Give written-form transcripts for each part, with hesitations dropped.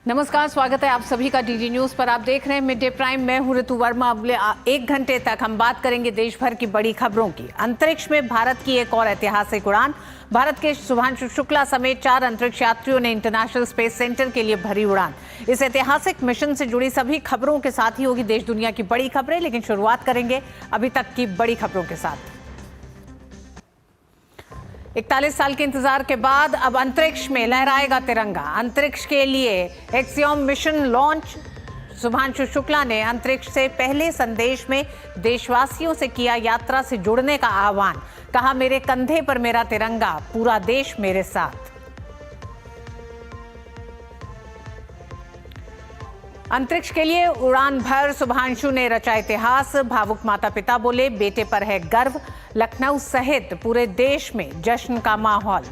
नमस्कार, स्वागत है आप सभी का डीडी न्यूज पर। आप देख रहे हैं मिड डे प्राइम। मैं हूं ऋतु वर्मा। अगले 1 घंटे तक हम बात करेंगे देश भर की बड़ी खबरों की। अंतरिक्ष में भारत की एक और ऐतिहासिक उड़ान। भारत के शुभांशु शुक्ला समेत 4 अंतरिक्ष यात्रियों ने इंटरनेशनल स्पेस सेंटर के लिए भरी उड़ान। इस ऐतिहासिक मिशन से जुड़ी सभी खबरों के साथ ही होगी देश दुनिया की बड़ी खबरें, लेकिन शुरुआत करेंगे अभी तक की बड़ी खबरों के साथ। 41 साल के इंतजार के बाद अब अंतरिक्ष में लहराएगा तिरंगा। अंतरिक्ष के लिए axiom mission launch. Shubhanshu Shukla ने अंतरिक्ष से पहले संदेश में देशवासियों से किया यात्रा से जुड़ने का आह्वान। कहा, मेरे कंधे पर मेरा तिरंगा, पूरा देश मेरे साथ। अंतरिक्ष के लिए उड़ान भर शुभांशु ने रचा इतिहास। भावुक माता पिता बोले, बेटे पर है गर्व। लखनऊ सहित पूरे देश में जश्न का माहौल।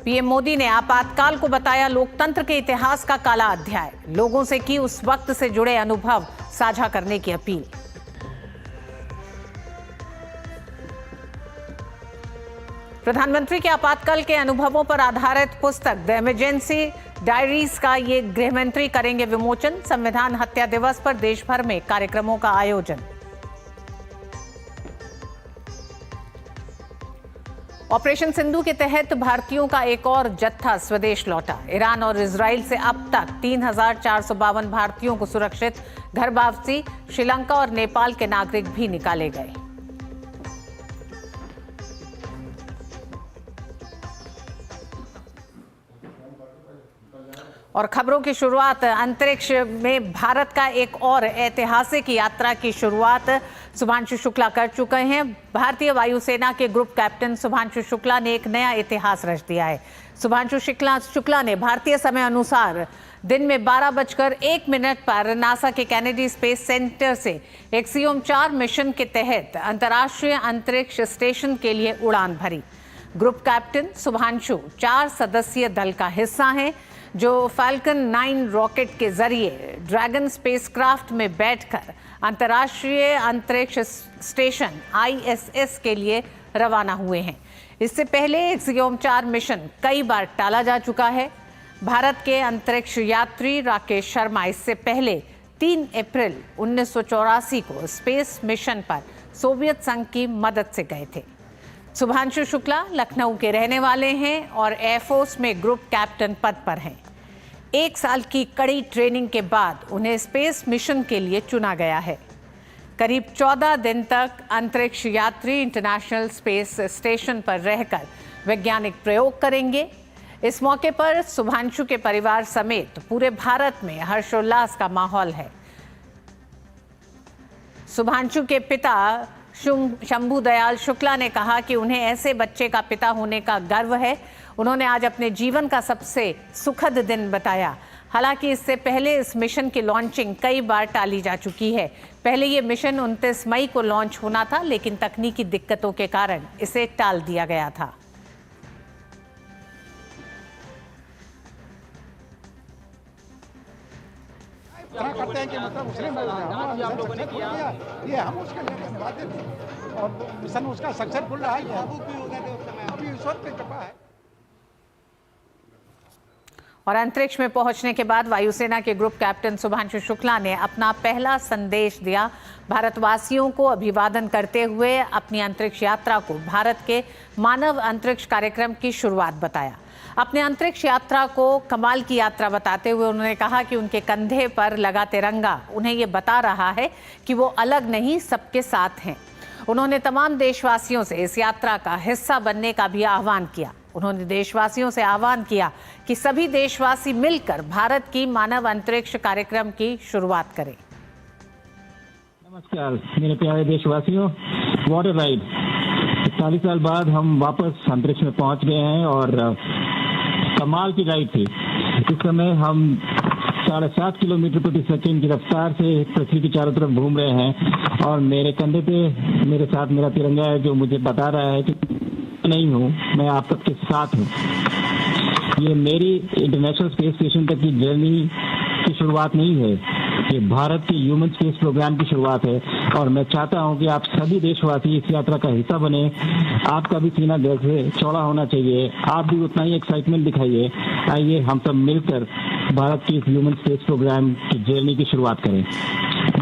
पीएम मोदी ने आपातकाल को बताया लोकतंत्र के इतिहास का काला अध्याय। लोगों से की उस वक्त से जुड़े अनुभव साझा करने की अपील। प्रधानमंत्री के आपातकाल के अनुभवों पर आधारित पुस्तक द इमरजेंसी डायरीज का ये गृहमंत्री करेंगे विमोचन। संविधान हत्या दिवस पर देश भर में कार्यक्रमों का आयोजन। ऑपरेशन सिंधु के तहत भारतीयों का एक और जत्था स्वदेश लौटा। ईरान और इजराइल से अब तक 3,452 भारतीयों को सुरक्षित घर वापसी। श्रीलंका और नेपाल के नागरिक भी निकाले गए। और खबरों की शुरुआत अंतरिक्ष में भारत का एक और ऐतिहासिक यात्रा की शुरुआत शुभांशु शुक्ला कर चुके हैं। भारतीय वायुसेना के ग्रुप कैप्टन शुभांशु शुक्ला ने एक नया इतिहास रच दिया है। शुभांशु शुक्ला ने भारतीय समय अनुसार दिन में 12:01 पर नासा के कैनेडी स्पेस सेंटर से एक्सियोम 4 मिशन के तहत अंतर्राष्ट्रीय अंतरिक्ष स्टेशन के लिए उड़ान भरी। ग्रुप कैप्टन शुभांशु 4 सदस्यीय दल का हिस्सा हैं जो फाल्कन 9 रॉकेट के जरिए ड्रैगन स्पेसक्राफ्ट में बैठकर अंतर्राष्ट्रीय अंतरिक्ष स्टेशन ISS के लिए रवाना हुए हैं। इससे पहले एक्सियोम 4 मिशन कई बार टाला जा चुका है। भारत के अंतरिक्ष यात्री राकेश शर्मा इससे पहले 3 अप्रैल 1984 को स्पेस मिशन पर सोवियत संघ की मदद से गए थे। शुभांशु शुक्ला लखनऊ के रहने वाले हैं और एयरफोर्स में ग्रुप कैप्टन पद पर हैं। 1 साल की कड़ी ट्रेनिंग के बाद उन्हें स्पेस मिशन के लिए चुना गया है। करीब 14 दिन तक अंतरिक्ष यात्री इंटरनेशनल स्पेस स्टेशन पर रहकर वैज्ञानिक प्रयोग करेंगे। इस मौके पर शुभांशु के परिवार समेत पूरे भारत में हर्षोल्लास का माहौल है। शुभांशु के पिता शंभू दयाल शुक्ला ने कहा कि उन्हें ऐसे बच्चे का पिता होने का गर्व है। उन्होंने आज अपने जीवन का सबसे सुखद दिन बताया। हालांकि इससे पहले इस मिशन की लॉन्चिंग कई बार टाली जा चुकी है। पहले ये मिशन 29 मई को लॉन्च होना था, लेकिन तकनीकी दिक्कतों के कारण इसे टाल दिया गया था। करते हैं कि मतलब उसने आप लोगों ने किया ये हम उसके लिए बात है और मिशन उसका सक्सेसफुल रहा है। अभी ईश्वर की कृपा है। और अंतरिक्ष में पहुंचने के बाद वायुसेना के ग्रुप कैप्टन शुभांशु शुक्ला ने अपना पहला संदेश दिया। भारतवासियों को अभिवादन करते हुए अपनी अंतरिक्ष यात्रा को भारत के मानव अंतरिक्ष कार्यक्रम की शुरुआत बताया। अपने अंतरिक्ष यात्रा को कमाल की यात्रा बताते हुए उन्होंने कहा कि उनके कंधे पर लगा तिरंगा उन्हें ये बता रहा है कि वो अलग नहीं, सबके साथ हैं। उन्होंने तमाम देशवासियों से इस यात्रा का हिस्सा बनने का भी आह्वान किया। उन्होंने देशवासियों से आह्वान किया कि सभी देशवासी मिलकर भारत की मानव अंतरिक्ष कार्यक्रम की शुरुआत करें। नमस्कार मेरे प्यारे देशवासियों, व्हाट अ राइड। 40 साल बाद हम वापस अंतरिक्ष में पहुंच गए हैं और कमाल की राइड थी। इस समय हम 7.5 किलोमीटर प्रति सेकंड की रफ्तार से पृथ्वी की चारों तरफ घूम रहे हैं और मेरे कंधे पे मेरे साथ मेरा तिरंगा है जो मुझे बता रहा है कि नहीं हूँ, मैं आप सबके साथ हूँ। ये मेरी इंटरनेशनल स्पेस स्टेशन तक की जर्नी की शुरुआत नहीं है, ये भारत के ह्यूमन स्पेस प्रोग्राम की शुरुआत है और मैं चाहता हूं कि आप सभी देशवासी इस यात्रा का हिस्सा बने। आपका भी सीना दिल से चौड़ा होना चाहिए, आप भी उतना ही एक्साइटमेंट दिखाइए। आइए हम सब मिलकर भारत की इस ह्यूमन स्पेस प्रोग्राम की जर्नी की शुरुआत करें।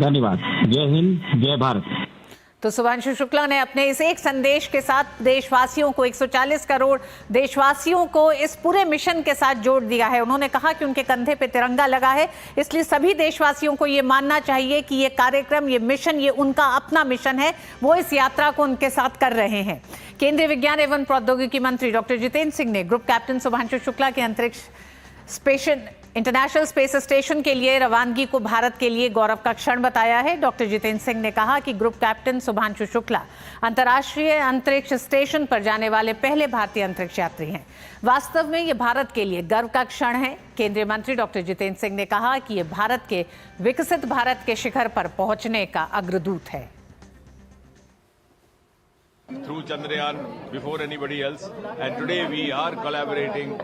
धन्यवाद। जय हिंद, जय भारत। तो सुभांशु शुक्ला ने अपने इस एक संदेश के साथ देशवासियों को, 140 करोड़ देशवासियों को इस पूरे मिशन के साथ जोड़ दिया है। उन्होंने कहा कि उनके कंधे पे तिरंगा लगा है, इसलिए सभी देशवासियों को ये मानना चाहिए कि ये कार्यक्रम, ये मिशन, ये उनका अपना मिशन है। वो इस यात्रा को उनके साथ कर रहे हैं। केंद्रीय विज्ञान एवं प्रौद्योगिकी मंत्री डॉक्टर जितेंद्र सिंह ने ग्रुप कैप्टन शुभांशु शुक्ला के अंतरिक्ष इंटरनेशनल स्पेस स्टेशन के लिए रवानगी को भारत के लिए गौरव का क्षण बताया है। डॉक्टर जितेंद्र सिंह ने कहा कि ग्रुप कैप्टन शुभांशु शुक्ला अंतर्राष्ट्रीय अंतरिक्ष स्टेशन पर जाने वाले पहले भारतीय अंतरिक्ष यात्री हैं। वास्तव में ये भारत के लिए गर्व का क्षण है। केंद्रीय मंत्री डॉक्टर जितेंद्र सिंह ने कहा कि ये भारत के विकसित भारत के शिखर पर पहुंचने का अग्रदूत है। Through Chandrayaan before anybody else, and today we are collaborating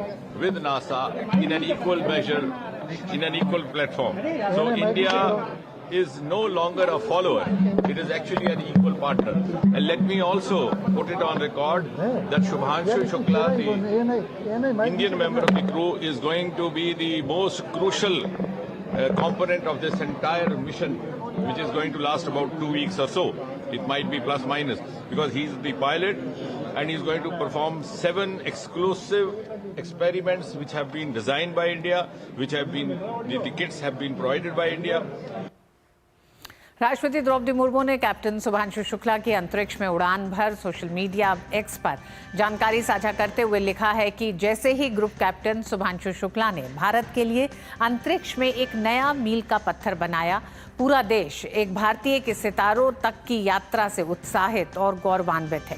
with NASA in an equal measure, in an equal platform. So India is no longer a follower, it is actually an equal partner. And let me also put it on record that Shubhanshu Shukla, the Indian member of the crew, is going to be the most crucial component of this entire mission, which is going to last about 2 weeks or so. It might be plus minus, because he's the pilot and he's going to perform 7 exclusive experiments which have been designed by India, which have been, the kits have been provided by India. राष्ट्रपति द्रौपदी मुर्मू ने captain Shubhanshu Shukla की अंतरिक्ष में उड़ान भर social media x पर जानकारी साझा करते हुए लिखा है कि जैसे ही ग्रुप कैप्टन शुभांशु शुक्ला ने भारत के लिए अंतरिक्ष में एक नया मील का पत्थर बनाया, पूरा देश एक भारतीय के सितारों तक की यात्रा से उत्साहित और गौरवान्वित है।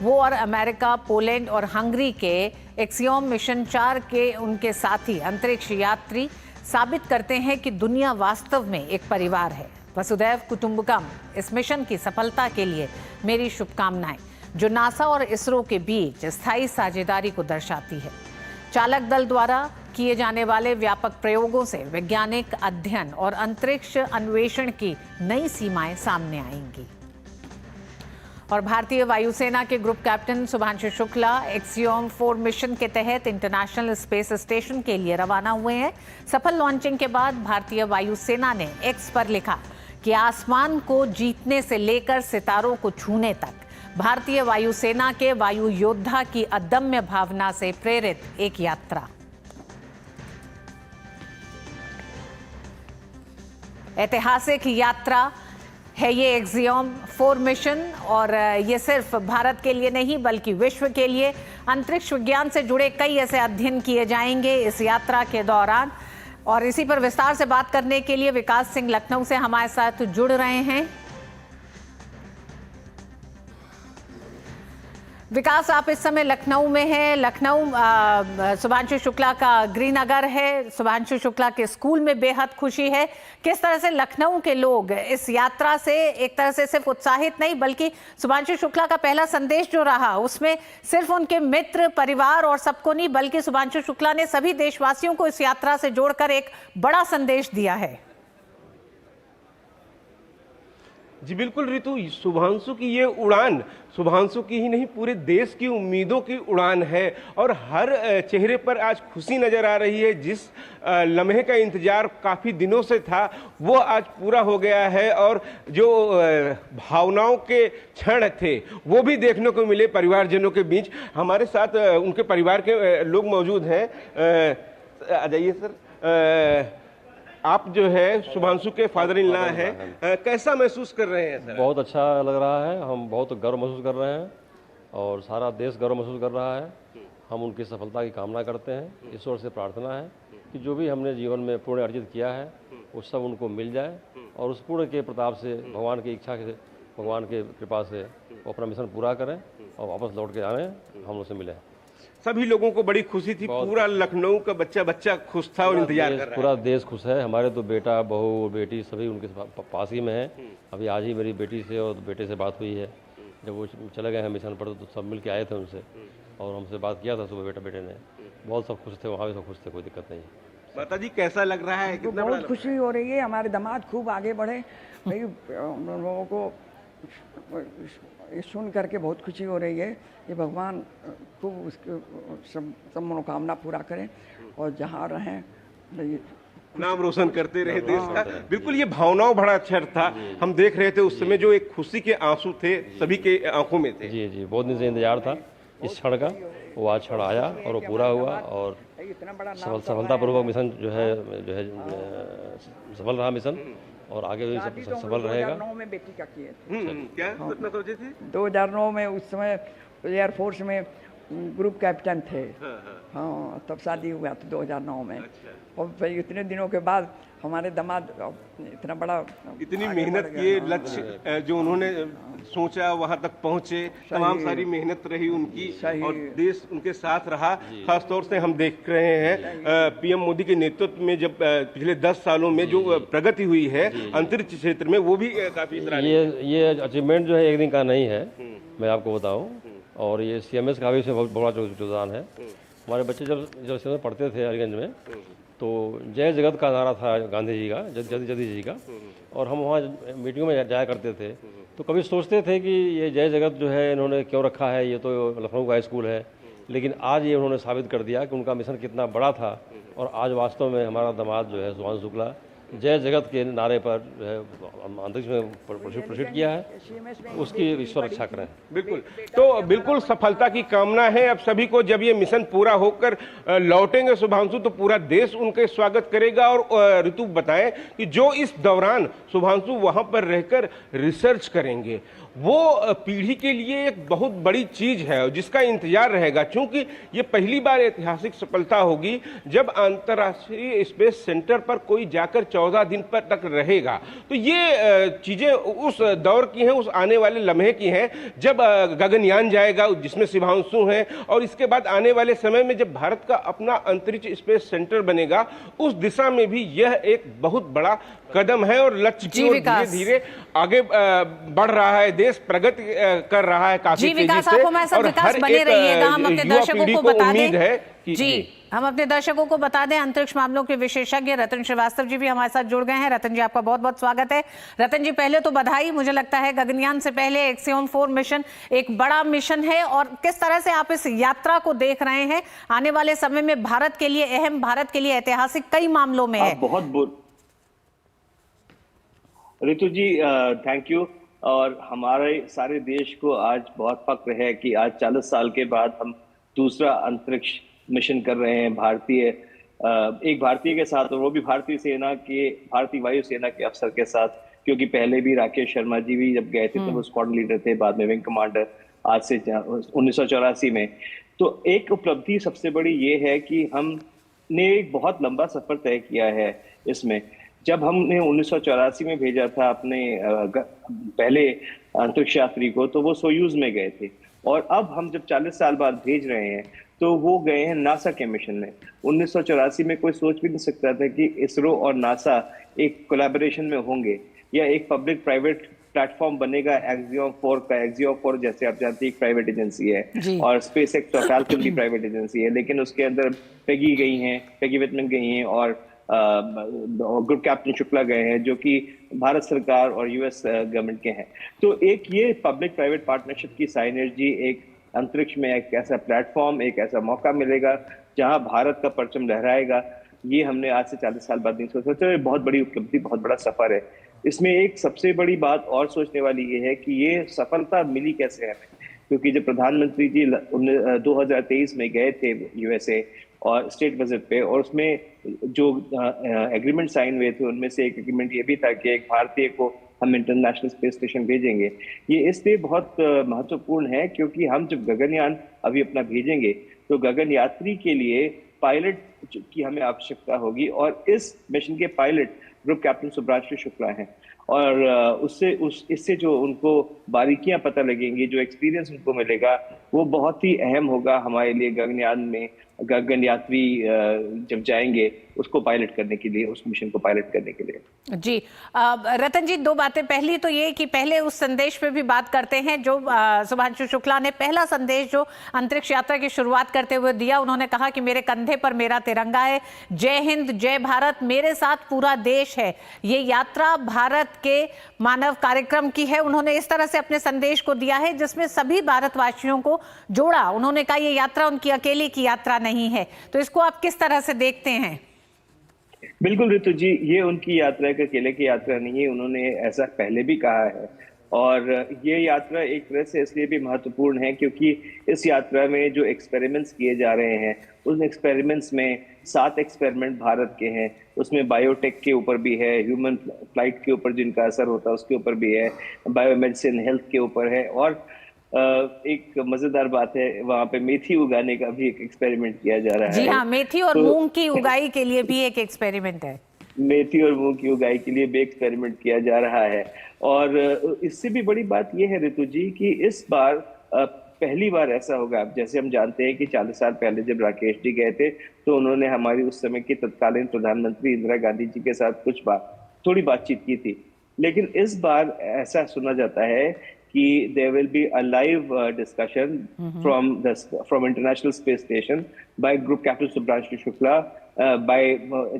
वो और अमेरिका, पोलैंड और हंगरी के एक्सियोम मिशन 4 के उनके साथी अंतरिक्ष यात्री साबित करते हैं कि दुनिया वास्तव में एक परिवार है। वसुधैव कुटुंबकम इस मिशन की सफलता के लिए मेरी शुभकामनाएं, जो नासा और इसरो के बीच स्थायी साझेदारी को दर्शाती है। चालक दल द्वारा किए जाने वाले व्यापक प्रयोगों से वैज्ञानिक अध्ययन और अंतरिक्ष अन्वेषण की नई सीमाएं सामने आएंगी। और भारतीय वायुसेना के group captain Shubhanshu Shukla axiom 4 mission के तहत इंटरनेशनल स्पेस स्टेशन के लिए रवाना हुए हैं। सफल लॉन्चिंग के बाद भारतीय वायुसेना ने एक्स पर लिखा कि आसमान को जीतने से लेकर सितारों को छूने तक भारतीय वायुसेना के वायु योद्धा की अदम्य भावना से प्रेरित एक यात्रा। ऐतिहासिक यात्रा है ये एक्सियोम 4 मिशन, और ये सिर्फ भारत के लिए नहीं बल्कि विश्व के लिए अंतरिक्ष विज्ञान से जुड़े कई ऐसे अध्ययन किए जाएंगे इस यात्रा के दौरान। और इसी पर विस्तार से बात करने के लिए विकास सिंह लखनऊ से हमारे साथ जुड़ रहे हैं। विकास, आप इस समय लखनऊ में हैं। लखनऊ शुभांशु शुक्ला का गृहनगर है। शुभांशु शुक्ला के स्कूल में बेहद खुशी है। किस तरह से लखनऊ के लोग इस यात्रा से एक तरह से सिर्फ उत्साहित नहीं बल्कि शुभांशु शुक्ला का पहला संदेश जो रहा उसमें सिर्फ उनके मित्र, परिवार और सबको नहीं बल्कि शुभांशु शुक्ला ने सभी देशवासियों को इस यात्रा से जोड़कर एक बड़ा संदेश दिया है। जी बिल्कुल रितु, शुभांशु की ये उड़ान शुभांशु की ही नहीं पूरे देश की उम्मीदों की उड़ान है और हर चेहरे पर आज खुशी नजर आ रही है। जिस लम्हे का इंतजार काफ़ी दिनों से था वो आज पूरा हो गया है और जो भावनाओं के क्षण थे वो भी देखने को मिले परिवारजनों के बीच। हमारे साथ उनके परिवार के लोग मौजूद हैं। आ जाइए सर। आप जो है शुभांशु के फादर इन लॉ हैं, कैसा महसूस कर रहे हैं सर? बहुत अच्छा लग रहा है, हम बहुत गर्व महसूस कर रहे हैं और सारा देश गर्व महसूस कर रहा है। हम उनकी सफलता की कामना करते हैं। ईश्वर से प्रार्थना है कि जो भी हमने जीवन में पुण्य अर्जित किया है वो सब उनको मिल जाए और उस पुण्य के प्रताप से भगवान की इच्छा से, भगवान के कृपा से वो अपना मिशन पूरा करें और वापस लौट के आए हम उनसे मिलें। सभी लोगों को बड़ी खुशी थी, पूरा लखनऊ का बच्चा खुश था और इंतजार कर रहा है। पूरा देश खुश है। हमारे तो बेटा, बहू, बेटी सभी उनके पास ही में है। अभी आज ही मेरी बेटी से और बेटे से बात हुई है। जब वो चले गए हैं मिशन पर तो सब मिल के आए थे उनसे और हमसे बात किया था सुबह बेटे ने। बहुत सब खुश थे, वहाँ भी सब खुश थे, कोई दिक्कत नहीं। माता जी कैसा लग रहा है, तो कितना बड़ा बहुत खुशी हो रही है, हमारे दामाद खूब आगे बढ़े भाई। हम लोगों को ये सुन करके बहुत खुशी हो रही है कि भगवान खूब उसके सब मनोकामना पूरा करें और जहाँ रहें भाई नाम रोशन करते रहे देश का। बिल्कुल, ये भावनाओं भरा क्षण था। हम देख रहे थे उस समय जो एक खुशी के आंसू थे सभी के आंखों में थे। जी जी, बहुत दिन से इंतजार था इस क्षण का, वो आज क्षण आया और वो पूरा हुआ और इतना बड़ा सफलतापूर्वक मिशन जो है सफल रहा मिशन और आगे भी सफल रहेगा। 2009 में बेटी का किए थे। क्या सपना सोचे थे? 2009 में उस समय एयरफोर्स में ग्रुप कैप्टन थे। हाँ, तब शादी हुआ था 2009 में। और फिर इतने दिनों के बाद हमारे दामाद इतना बड़ा इतनी मेहनत किए, लक्ष्य जो उन्होंने सोचा वहां तक पहुंचे, तमाम सारी मेहनत रही उनकी और देश उनके साथ रहा। खास तौर से हम देख रहे हैं पीएम मोदी के नेतृत्व में जब पिछले 10 सालों में जो प्रगति हुई है अंतरिक्ष क्षेत्र में, वो भी काफी ये अचीवमेंट जो है एक दिन का नहीं है, मैं आपको बताऊं। और ये CMS का भी इसमें बहुत बड़ा योगदान है। हमारे बच्चे जब पढ़ते थे अलीगंज में, तो जय जगत का नारा था गांधी जी का, जगदीश जी का, और हम वहाँ मीटिंगों में जाया करते थे। तो कभी सोचते थे कि ये जय जगत जो है इन्होंने क्यों रखा है, ये तो लखनऊ का स्कूल है। लेकिन आज ये उन्होंने साबित कर दिया कि उनका मिशन कितना बड़ा था और आज वास्तव में हमारा दामाद जो है सुभांशु शुक्ला जय जगत के नारे पर जो है अंतरिक्ष में प्रसिद्ध किया है, उसकी ईश्वर रक्षा करें। बिल्कुल, तो बिल्कुल सफलता की कामना है अब सभी को। जब ये मिशन पूरा होकर लौटेंगे शुभांशु, तो पूरा देश उनके स्वागत करेगा। और ऋतु बताएं कि जो इस दौरान शुभांशु वहां पर रहकर रिसर्च करेंगे, वो पीढ़ी के लिए एक बहुत बड़ी चीज है जिसका इंतजार रहेगा, क्योंकि ये पहली बार ऐतिहासिक सफलता होगी जब अंतर्राष्ट्रीय स्पेस सेंटर पर कोई जाकर 14 दिन पर तक रहेगा। तो ये चीजें उस दौर की हैं, उस आने वाले लम्हे की हैं जब गगनयान जाएगा जिसमें शुभांशु हैं, और इसके बाद आने वाले समय में जब भारत का अपना अंतरिक्ष स्पेस सेंटर बनेगा, उस दिशा में भी यह एक बहुत बड़ा कदम है और लक्ष्य की ओर धीरे धीरे आगे बढ़ रहा है। देश प्रगति कर रहा है काफी तेजी से और हर एक युवा पीढ़ी को उम्मीद है कि हम अपने दर्शकों को बता दें, अंतरिक्ष मामलों के विशेषज्ञ रतन श्रीवास्तव जी भी हमारे साथ जुड़ गए हैं। रतन जी, आपका बहुत बहुत स्वागत है। रतन जी, पहले तो बधाई। मुझे लगता है गगनयान से पहले एक्सियोम 4 मिशन एक बड़ा मिशन है, और किस तरह से आप इस यात्रा को देख रहे हैं? आने वाले समय में भारत के लिए अहम, भारत के लिए ऐतिहासिक कई मामलों में है। बहुत ऋतु जी, थैंक यू। और हमारे सारे देश को आज बहुत फक्र है कि आज 40 साल के बाद हम दूसरा अंतरिक्ष मिशन कर रहे हैं एक भारतीय के साथ, और वो भी भारतीय वायुसेना के अफसर के साथ, क्योंकि पहले भी राकेश शर्मा जी भी जब गए थे तो वो स्क्वाड्रन लीडर थे, बाद में विंग कमांडर, आज से 1984 में। तो एक उपलब्धि सबसे बड़ी ये है कि हमने एक बहुत लंबा सफर तय किया है इसमें। जब हमने 1984 में भेजा था अपने पहले अंतरिक्ष यात्री को, तो वो सोयूज में गए थे, और अब हम जब 40 साल बाद भेज रहे हैं तो वो गए हैं नासा के मिशन में। 1984 में कोई सोच भी नहीं सकता था कि इसरो और नासा एक कोलैबोरेशन में होंगे, या एक पब्लिक प्राइवेट प्लेटफॉर्म बनेगा एक्सियोम 4 का। एक्सियोम 4 जैसे आप जानते हैं एक प्राइवेट एजेंसी है, और स्पेस एक्स और फैल्कन भी प्राइवेट एजेंसी है, लेकिन उसके अंदर पेगी विटमन गई हैं और ग्रुप कैप्टन शुक्ला गए हैं, जो कि भारत सरकार और यूएस गवर्नमेंट के हैं। तो एक ये पब्लिक प्राइवेट पार्टनरशिप की साइनर्जी, एक अंतरिक्ष में एक ऐसा प्लेटफॉर्म, एक ऐसा मौका मिलेगा जहां भारत का परचम लहराएगा, ये हमने आज से 40 साल बाद नहीं सोचा। ये बहुत बड़ी उपलब्धि, बहुत बड़ा सफर है। इसमें एक सबसे बड़ी बात और सोचने वाली ये है कि ये सफलता मिली कैसे हमें, क्योंकि जब प्रधानमंत्री जी 2023 में गए थे यूएसए और स्टेट विजिट पे, और उसमें जो एग्रीमेंट साइन हुए थे उनमें से एक एग्रीमेंट ये भी था कि एक भारतीय को हम इंटरनेशनल स्पेस स्टेशन भेजेंगे। ये इसलिए बहुत महत्वपूर्ण है क्योंकि हम जब गगनयान अभी अपना भेजेंगे तो गगन यात्री के लिए पायलट की हमें आवश्यकता होगी, और इस मिशन के pilot group captain Shubhanshu Shukla हैं। और इससे जो उनको बारीकियां पता लगेंगी, जो एक्सपीरियंस उनको मिलेगा, वो बहुत ही अहम होगा हमारे लिए गगनयान में गगन यात्री जब जाएंगे उसको पायलट करने के लिए, उस मिशन को पायलट करने के लिए। जी रतन जी, दो बातें। पहली तो ये कि पहले उस संदेश पे भी बात करते हैं जो शुभांशु शुक्ला ने पहला संदेश जो अंतरिक्ष यात्रा की शुरुआत करते हुए दिया। उन्होंने कहा कि मेरे कंधे पर मेरा तिरंगा है, जय हिंद जय भारत, मेरे साथ पूरा देश है, ये यात्रा भारत के मानव कार्यक्रम की है। उन्होंने इस तरह से अपने संदेश को दिया है जिसमें सभी भारतवासियों को जोड़ा। उन्होंने कहा ये यात्रा उनकी अकेले की यात्रा नहीं है। तो इसको आप किस तरह से देखते हैं? बिल्कुल ऋतु जी, ये उनकी यात्रा एक अकेले की यात्रा नहीं है, उन्होंने ऐसा पहले भी कहा है। और ये यात्रा एक तरह से इसलिए भी महत्वपूर्ण है क्योंकि इस यात्रा में जो एक्सपेरिमेंट्स किए जा रहे हैं, उन एक्सपेरिमेंट्स में 7 एक्सपेरिमेंट भारत के हैं। उसमें बायोटेक के ऊपर भी है, ह्यूमन फ्लाइट के ऊपर जिनका असर होता है उसके ऊपर भी है, बायोमेडिसिन हेल्थ के ऊपर है, और एक मजेदार बात है, वहां पे मेथी उगाने का भी एक एक्सपेरिमेंट किया जा रहा है। जी हाँ, मेथी और मूंग की उगाई के लिए भी एक एक्सपेरिमेंट है। मेथी और मूंग की उगाई के लिए भी एक्सपेरिमेंट किया जा रहा है। और इससे भी बड़ी बात यह है ऋतु जी कि इस बार पहली बार ऐसा होगा। अब जैसे हम जानते हैं कि 40 साल पहले जब राकेश जी गए थे तो उन्होंने हमारी उस समय की तत्कालीन प्रधानमंत्री इंदिरा गांधी जी के साथ थोड़ी बातचीत की थी, लेकिन इस बार ऐसा सुना जाता है कि there will be a live discussion from International Space Station by Group Captain Subhranshu Shukla, by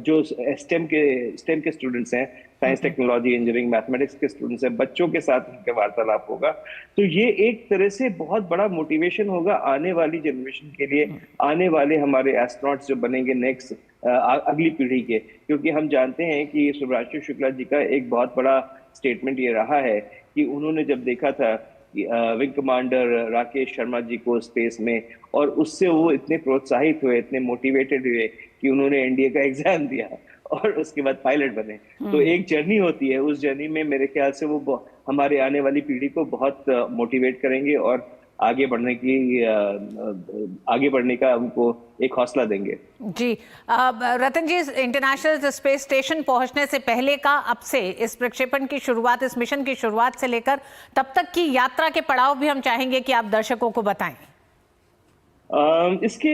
जो STEM के स्टूडेंट्स हैं, साइंस टेक्नोलॉजी इंजीनियरिंग मैथमेटिक्स के स्टूडेंट्स हैं, बच्चों के साथ उनके वार्तालाप होगा। तो ये एक तरह से बहुत बड़ा मोटिवेशन होगा आने वाली जनरेशन के लिए, आने वाले हमारे एस्ट्रोनॉट्स जो बनेंगे नेक्स्ट अगली पीढ़ी के। क्योंकि हम जानते हैं कि सुभांशु शुक्ला जी का एक बहुत बड़ा स्टेटमेंट ये रहा है कि उन्होंने जब देखा था विंग कमांडर राकेश शर्मा जी को स्पेस में, और उससे वो इतने प्रोत्साहित हुए, इतने मोटिवेटेड हुए कि उन्होंने एनडीए का एग्जाम दिया और उसके बाद पायलट बने। तो एक जर्नी होती है, उस जर्नी में मेरे ख्याल से वो हमारे आने वाली पीढ़ी को बहुत मोटिवेट करेंगे और आगे बढ़ने का उनको एक हौसला देंगे। जी रतन जी, इंटरनेशनल स्पेस स्टेशन पहुंचने से पहले का अब से इस प्रक्षेपण की शुरुआत, इस मिशन की शुरुआत से लेकर तब तक की यात्रा के पड़ाव भी हम चाहेंगे कि आप दर्शकों को बताएं। इसके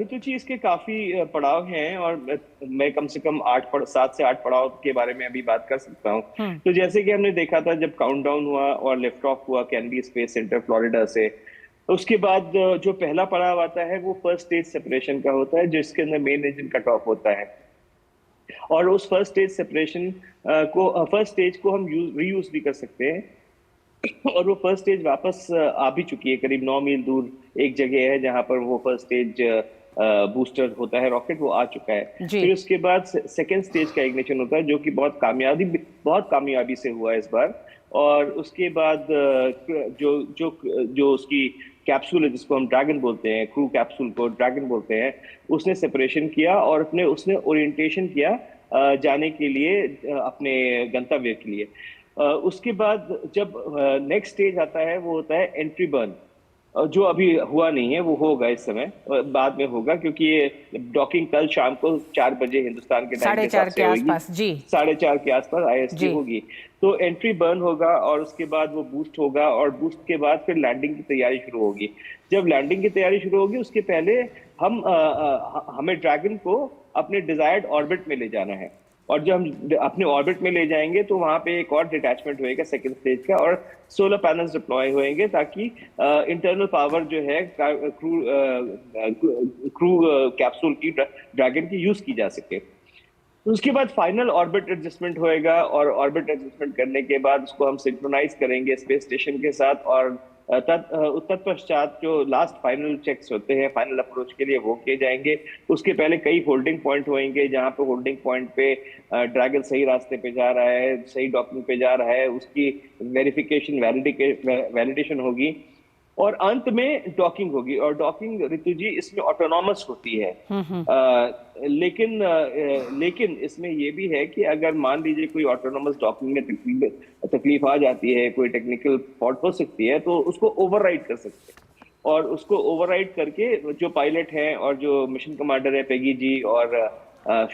ऋतु जी, इसके काफी पड़ाव हैं और मैं कम से कम 7 से 8 पड़ाव के बारे में अभी बात कर सकता हूं। तो जैसे कि हमने देखा था जब काउंटडाउन हुआ और लिफ्ट ऑफ हुआ कैनेडी स्पेस सेंटर फ्लोरिडा से, उसके बाद जो पहला पड़ाव आता है वो फर्स्ट स्टेज सेपरेशन का होता है, जिसके अंदर मेन इंजन कट ऑफ होता है। और उस फर्स्ट स्टेज को हम रीयूज भी कर सकते हैं, और वो फर्स्ट स्टेज वापस आ भी चुकी है। करीब 9 मील दूर एक जगह है जहां पर वो फर्स्ट स्टेज बूस्टर होता है रॉकेट, वो आ चुका है। फिर उसके बाद सेकेंड स्टेज का इग्निशन होता है जो कि बहुत कामयाबी से हुआ इस बार। और उसके बाद जो उसकी कैप्सूल है जिसको हम ड्रैगन बोलते हैं, क्रू कैप्सूल को ड्रैगन बोलते हैं, उसने सेपरेशन किया और उसने ओरिएंटेशन किया जाने के लिए अपने गंतव्य के लिए। उसके बाद जब नेक्स्ट स्टेज आता है वो होता है एंट्री बर्न, जो अभी हुआ नहीं है, वो होगा इस समय, बाद में होगा, क्योंकि ये डॉकिंग कल शाम को 4 बजे हिंदुस्तान के टाइम के हिसाब से होगी, 4:30 के आसपास IST होगी। तो एंट्री बर्न होगा और उसके बाद वो बूस्ट होगा, और बूस्ट के बाद फिर लैंडिंग की तैयारी शुरू होगी। जब लैंडिंग की तैयारी शुरू होगी उसके पहले हमें ड्रैगन को अपने डिजायर्ड ऑर्बिट में ले जाना है, और जब हम अपने ऑर्बिट में ले जाएंगे तो वहां पे एक और डिटैचमेंट होएगा सेकंड स्टेज का, और सोलर पैनल्स डिप्लॉय होएंगे ताकि इंटरनल पावर जो है क्रू कैप्सूल की ड्रैगन की यूज की जा सके। उसके बाद फाइनल ऑर्बिट एडजस्टमेंट होएगा, और ऑर्बिट एडजस्टमेंट करने के बाद उसको हम सिंक्रोनाइज करेंगे स्पेस स्टेशन के साथ, और तत्पश्चात जो लास्ट फाइनल चेक्स होते हैं फाइनल अप्रोच के लिए वो किए जाएंगे। उसके पहले कई होल्डिंग पॉइंट होंगे जहां पे होल्डिंग पॉइंट पे ड्रैगन सही रास्ते पे जा रहा है, सही डॉकिंग पे जा रहा है, उसकी वेरिफिकेशन वैलिडेशन होगी, और अंत में डॉकिंग होगी। और डॉकिंग ऋतु जी इसमें ऑटोनॉमस होती है, लेकिन इसमें ये भी है कि अगर मान लीजिए कोई ऑटोनॉमस डॉकिंग में तकलीफ आ जाती है, कोई टेक्निकल फॉल्ट हो सकती है, तो उसको ओवरराइड कर सकते हैं, और उसको ओवरराइड करके जो पायलट हैं और जो मिशन कमांडर है पेगी जी और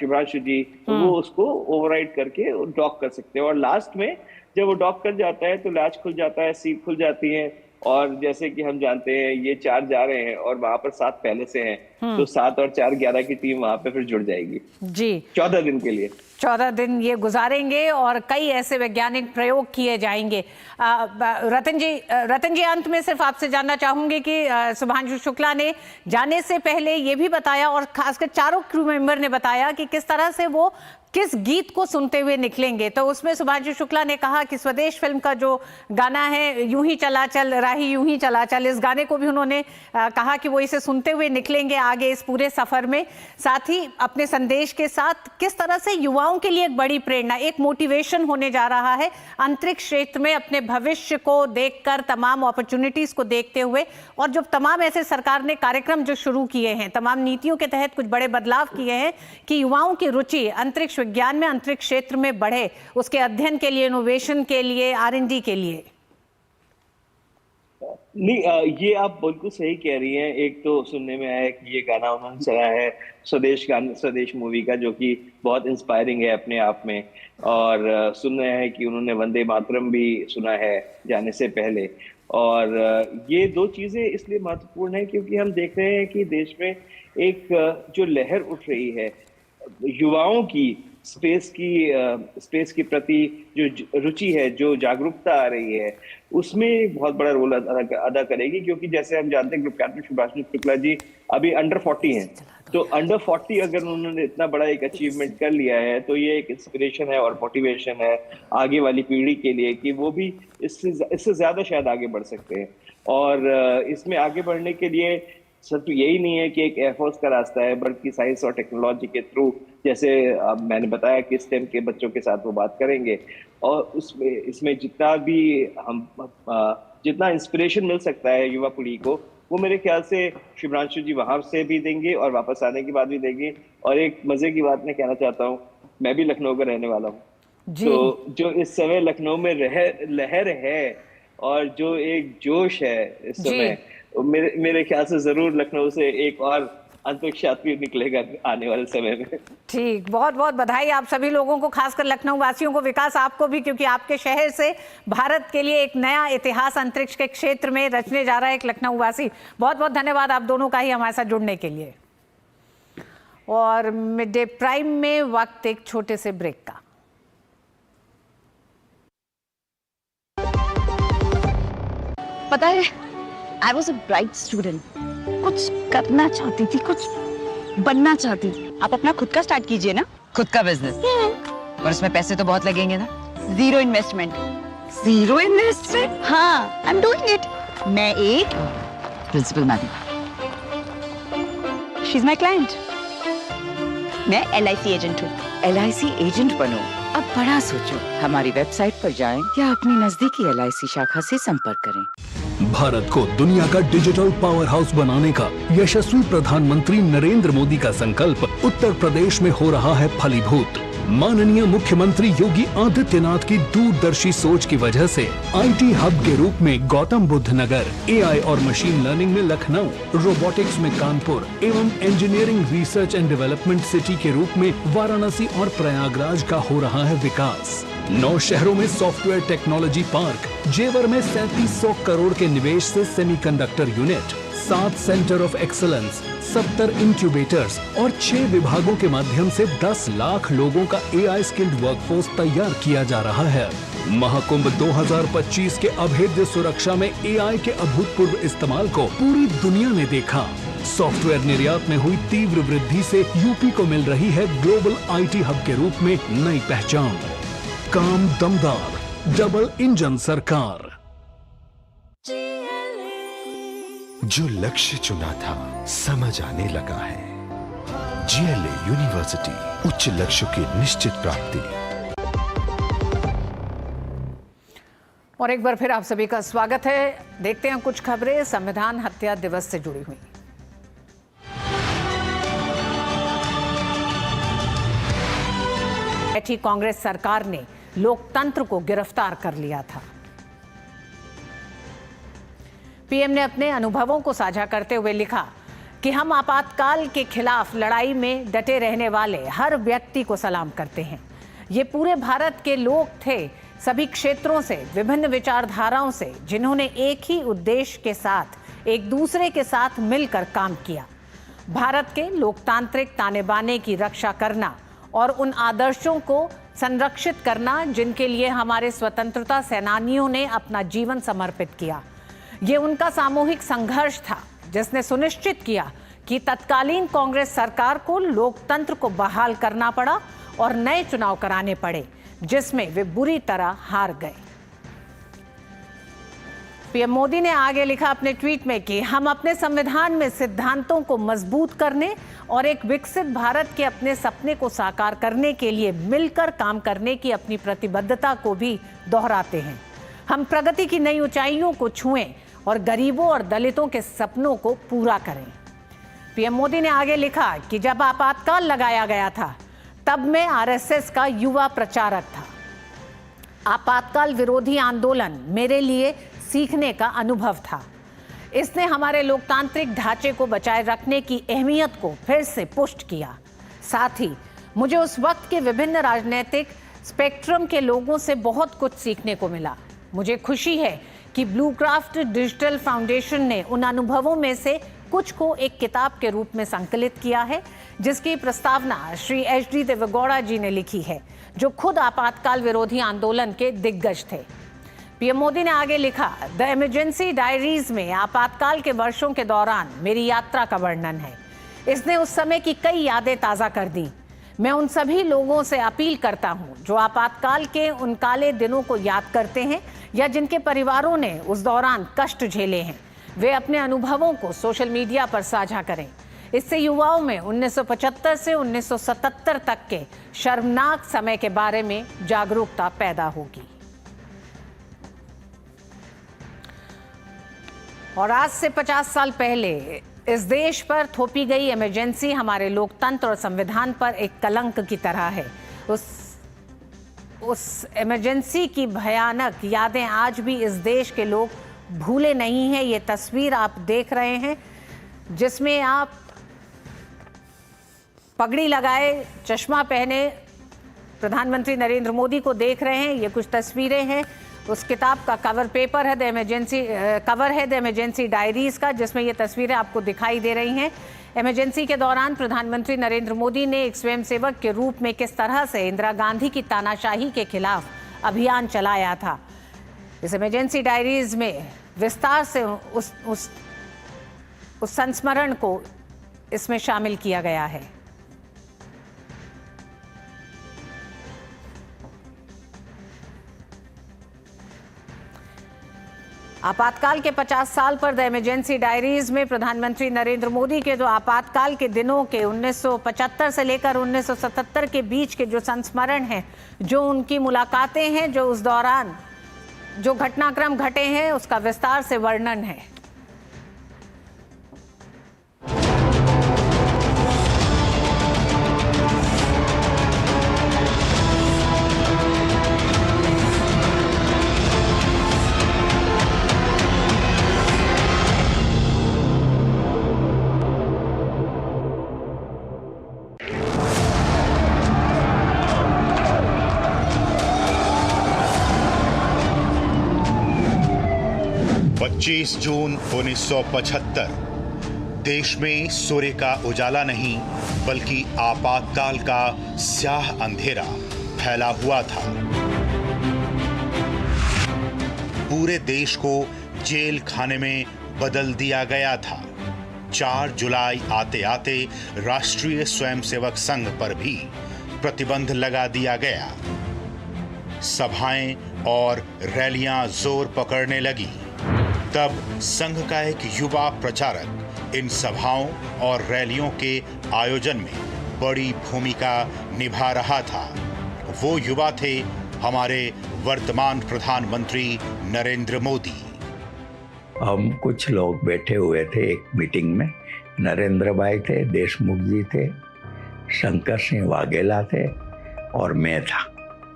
शुभ्रांशु जी, वो उसको ओवरराइड करके डॉक कर सकते हैं। और लास्ट में जब वो डॉक कर जाता है तो लैच खुल जाता है, सीट खुल जाती है, और जैसे कि हम जानते हैं ये 4 जा रहे हैं और वहां पर 7 पहले से हैं, तो 7 और 4 11 की टीम वहां पे फिर जुड़ जाएगी जी 14 दिन के लिए। 14 दिन ये गुजारेंगे और कई ऐसे वैज्ञानिक प्रयोग किए जाएंगे। रतन जी अंत में सिर्फ आपसे जानना चाहूंगी कि सुभांशु शुक्ला ने जाने से पहले ये भी बताया और खासकर चारों क्रू मेंबर ने बताया कि किस तरह से वो किस गीत को सुनते हुए निकलेंगे। तो उसमें सुभांशु शुक्ला ने कहा कि स्वदेश फिल्म का जो गाना है यूं ही चला चल राही यूं ही चला चल, इस गाने को भी उन्होंने कहा कि वो इसे सुनते हुए निकलेंगे आगे इस पूरे सफर में। साथ ही अपने संदेश के साथ किस तरह से युवाओं के लिए एक बड़ी प्रेरणा, एक मोटिवेशन होने जा रहा है अंतरिक्ष क्षेत्र में अपने भविष्य को देखकर, तमाम अपॉर्चुनिटीज को देखते हुए, और जो तमाम ऐसे सरकार ने कार्यक्रम जो शुरू किए हैं, तमाम नीतियों के तहत कुछ बड़े बदलाव किए हैं कि युवाओं की रुचि अंतरिक्ष विज्ञान में, अंतरिक्ष क्षेत्र में बढ़े, उसके अध्ययन के लिए, इनोवेशन के लिए, R&D के लिए। नहीं, ये आप बिल्कुल सही कह रही हैं। एक तो सुनने में आया कि ये गाना उन्होंने चला है स्वदेश मूवी का, जो कि बहुत इंस्पायरिंग है अपने आप में, और सुन रहे हैं कि उन्होंने वंदे मातरम भी सुना है जाने से पहले। और ये 2 चीजें इसलिए महत्वपूर्ण है क्योंकि हम देख रहे हैं कि देश में एक जो लहर उठ रही है युवाओं की स्पेस की प्रति जो रुचि है, जो जागरूकता आ रही है, उसमें बहुत बड़ा रोल अदा करेगी। क्योंकि जैसे हम जानते हैं ग्रुप कैप्टन सुभांशु शुक्ला जी अभी अंडर 40 हैं, तो अंडर 40 अगर उन्होंने इतना बड़ा एक अचीवमेंट कर लिया है तो ये एक इंस्पिरेशन है और मोटिवेशन है आगे वाली पीढ़ी के लिए कि वो भी इससे ज्यादा शायद आगे बढ़ सकते हैं। और इसमें आगे बढ़ने के लिए सिर्फ यही नहीं है कि एक एयरफोर्स का रास्ता है, बल्कि साइंस और टेक्नोलॉजी के थ्रू, जैसे मैंने बताया कि स्टेम के बच्चों के साथ वो बात करेंगे, और इसमें जितना इंस्पिरेशन मिल सकता है युवा पीढ़ी को, वो मेरे ख्याल से शुभ्रांशु जी वहां से भी देंगे और वापस आने के बाद भी देंगे। और एक मजे की बात मैं कहना चाहता हूँ, मैं भी लखनऊ का रहने वाला हूँ, तो जो इस समय लखनऊ में लहर है और जो एक जोश है इस समय, मेरे ख्याल से जरूर लखनऊ से एक और अंतरिक्ष यात्री निकलेगा आने वाले समय में। ठीक, बहुत बहुत बधाई आप सभी लोगों को, खासकर लखनऊ वासियों को, विकास आपको भी, क्योंकि आपके शहर से भारत के लिए एक नया इतिहास अंतरिक्ष के क्षेत्र में रचने जा रहा है एक लखनऊ वासी। बहुत बहुत धन्यवाद आप दोनों का ही हमारे साथ जुड़ने के लिए। और मिड डे प्राइम में वक्त एक छोटे से ब्रेक का। पता है, I was a bright student. कुछ करना चाहती थी, कुछ बनना चाहती थी। आप अपना खुद का स्टार्ट कीजिए ना। खुद का बिजनेस? पर उसमें पैसे तो बहुत लगेंगे ना। Zero investment. Zero investment? हाँ, I'm doing it. मैं एक principal madam. She's my client. मैं LIC एजेंट हूँ। LIC एजेंट बनो? अब बड़ा सोचो। हमारी वेबसाइट पर जाएं या अपनी नजदीकी LIC शाखा से संपर्क करें। भारत को दुनिया का डिजिटल पावर हाउस बनाने का यशस्वी प्रधानमंत्री नरेंद्र मोदी का संकल्प उत्तर प्रदेश में हो रहा है फलीभूत। माननीय मुख्यमंत्री योगी आदित्यनाथ की दूरदर्शी सोच की वजह से IT हब के रूप में गौतम बुद्ध नगर, AI और मशीन लर्निंग में लखनऊ, रोबोटिक्स में कानपुर एवं engineering research and development city के रूप में वाराणसी और प्रयागराज का हो रहा है विकास। 9 शहरों में सॉफ्टवेयर टेक्नोलॉजी पार्क, जेवर में 3700 करोड़ के निवेश से semiconductor unit, 7 centre of excellence, 70 incubators और 6 विभागों के माध्यम से 10 लाख लोगों का AI स्किल्ड वर्कफोर्स तैयार किया जा रहा है। महाकुंभ 2025 के अभेद्य सुरक्षा में AI के अभूतपूर्व इस्तेमाल को पूरी दुनिया ने देखा। सॉफ्टवेयर निर्यात में हुई तीव्र वृद्धि से यूपी को मिल रही है ग्लोबल IT हब के रूप में नई पहचान। काम दमदार, डबल इंजन सरकार। जो लक्ष्य चुना था समझ आने लगा है। GLA यूनिवर्सिटी, उच्च लक्ष्यों की निश्चित प्राप्ति। और एक बार फिर आप सभी का स्वागत है। देखते हैं कुछ खबरें संविधान हत्या दिवस से जुड़ी हुई। बैठी कांग्रेस सरकार ने लोकतंत्र को गिरफ्तार कर लिया था। पीएम ने अपने अनुभवों को साझा करते हुए लिखा कि हम आपातकाल के खिलाफ लड़ाई में डटे रहने वाले हर व्यक्ति को सलाम करते हैं। ये पूरे भारत के लोग थे, सभी क्षेत्रों से, विभिन्न विचारधाराओं से, जिन्होंने एक ही उद्देश्य के साथ एक दूसरे के साथ मिलकर काम किया। भारत के लोकतांत्रिक ताने बाने की रक्षा करना और उन आदर्शों को संरक्षित करना जिनके लिए हमारे स्वतंत्रता सेनानियों ने अपना जीवन समर्पित किया। ये उनका सामूहिक संघर्ष था जिसने सुनिश्चित किया कि तत्कालीन कांग्रेस सरकार को लोकतंत्र को बहाल करना पड़ा और नए चुनाव कराने पड़े, जिसमें वे बुरी तरह हार गए। पीएम मोदी ने आगे लिखा अपने ट्वीट में कि हम अपने संविधान में सिद्धांतों को मजबूत करने और एक विकसित भारत के अपने सपने को साकार करने के लिए मिलकर काम करने की अपनी प्रतिबद्धता को भी दोहराते हैं। हम प्रगति की नई ऊंचाइयों को छुएं और गरीबों और दलितों के सपनों को पूरा करें। पीएम मोदी ने आगे लिखा कि जब आपातकाल लगाया गया था तब मैं आरएसएस का युवा प्रचारक था। आपातकाल विरोधी आंदोलन मेरे लिए सीखने का अनुभव था। इसने हमारे लोकतांत्रिक ढांचे को बचाए रखने की अहमियत को फिर से पुष्ट किया। साथ ही मुझे उस वक्त के विभिन्न राजनीतिक स्पेक्ट्रम के लोगों से बहुत कुछ सीखने को मिला। मुझे खुशी है कि ब्लू क्राफ्ट डिजिटल फाउंडेशन ने उन अनुभवों में से कुछ को एक किताब के रूप में संकलित किया है, जिसकी प्रस्तावना श्री एच.डी. देवेगौड़ा जी ने लिखी है, जो खुद आपातकाल विरोधी आंदोलन के दिग्गज थे। पीएम मोदी ने आगे लिखा, द इमरजेंसी डायरीज में आपातकाल के वर्षों के दौरान मेरी यात्रा का वर्णन है। इसने उस समय की कई यादें ताज़ा कर दी। मैं उन सभी लोगों से अपील करता हूं जो आपातकाल के उन काले दिनों को याद करते हैं या जिनके परिवारों ने उस दौरान कष्ट झेले हैं, वे अपने अनुभवों को सोशल मीडिया पर साझा करें। इससे युवाओं में 1975 से 1977 तक के शर्मनाक समय के बारे में जागरूकता पैदा होगी। और आज से 50 साल पहले इस देश पर थोपी गई इमरजेंसी हमारे लोकतंत्र और संविधान पर एक कलंक की तरह है। उस इमरजेंसी की भयानक यादें आज भी इस देश के लोग भूले नहीं हैं। ये तस्वीर आप देख रहे हैं जिसमें आप पगड़ी लगाए, चश्मा पहने प्रधानमंत्री नरेंद्र मोदी को देख रहे हैं। ये कुछ तस्वीरें हैं। उस किताब का कवर है द इमरजेंसी डायरीज का, जिसमें ये तस्वीरें आपको दिखाई दे रही हैं। इमरजेंसी के दौरान प्रधानमंत्री नरेंद्र मोदी ने एक स्वयंसेवक के रूप में किस तरह से इंदिरा गांधी की तानाशाही के खिलाफ अभियान चलाया था। इस इमरजेंसी डायरीज में विस्तार से उस संस्मरण को इसमें शामिल किया गया है। आपातकाल के 50 साल पर द इमरजेंसी डायरीज में प्रधानमंत्री नरेंद्र मोदी के जो आपातकाल के दिनों के 1975 से लेकर 1977 के बीच के जो संस्मरण हैं, जो उनकी मुलाकातें हैं, जो उस दौरान जो घटनाक्रम घटे हैं, उसका विस्तार से वर्णन है। जून 1975 देश में सूर्य का उजाला नहीं बल्कि आपातकाल का स्याह अंधेरा फैला हुआ था। पूरे देश को जेल खाने में बदल दिया गया था। 4 जुलाई आते आते राष्ट्रीय स्वयंसेवक संघ पर भी प्रतिबंध लगा दिया गया। सभाएं और रैलियां जोर पकड़ने लगी। तब संघ का एक युवा प्रचारक इन सभाओं और रैलियों के आयोजन में बड़ी भूमिका निभा रहा था। वो युवा थे हमारे वर्तमान प्रधानमंत्री नरेंद्र मोदी। हम कुछ लोग बैठे हुए थे एक मीटिंग में। नरेंद्र भाई थे, देशमुख जी थे, शंकर सिंह वाघेला थे और मैं था।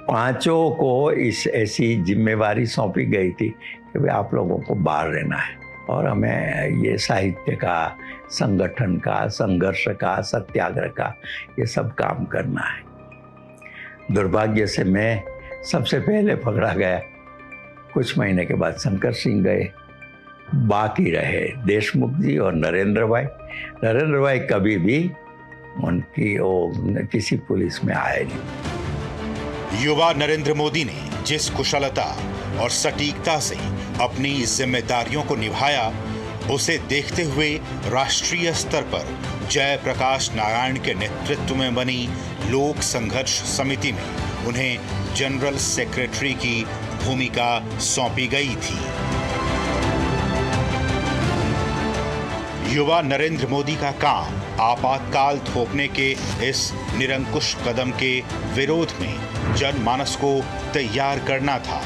पांचों को इस ऐसी जिम्मेवारी सौंपी गई थी कि भाई आप लोगों को बाहर रहना है और हमें ये साहित्य का, संगठन का, संघर्ष का, सत्याग्रह का ये सब काम करना है। दुर्भाग्य से मैं सबसे पहले पकड़ा गया। कुछ महीने के बाद शंकर सिंह गए, बाकी रहे देशमुख जी और नरेंद्र भाई। नरेंद्र भाई कभी भी उनकी किसी पुलिस में आए नहीं। युवा नरेंद्र मोदी ने जिस कुशलता और सटीकता से अपनी जिम्मेदारियों को निभाया, उसे देखते हुए राष्ट्रीय स्तर पर जयप्रकाश नारायण के नेतृत्व में बनी लोक संघर्ष समिति में उन्हें जनरल सेक्रेटरी की भूमिका सौंपी गई थी। युवा नरेंद्र मोदी का काम आपातकाल थोपने के इस निरंकुश कदम के विरोध में जनमानस को तैयार करना था।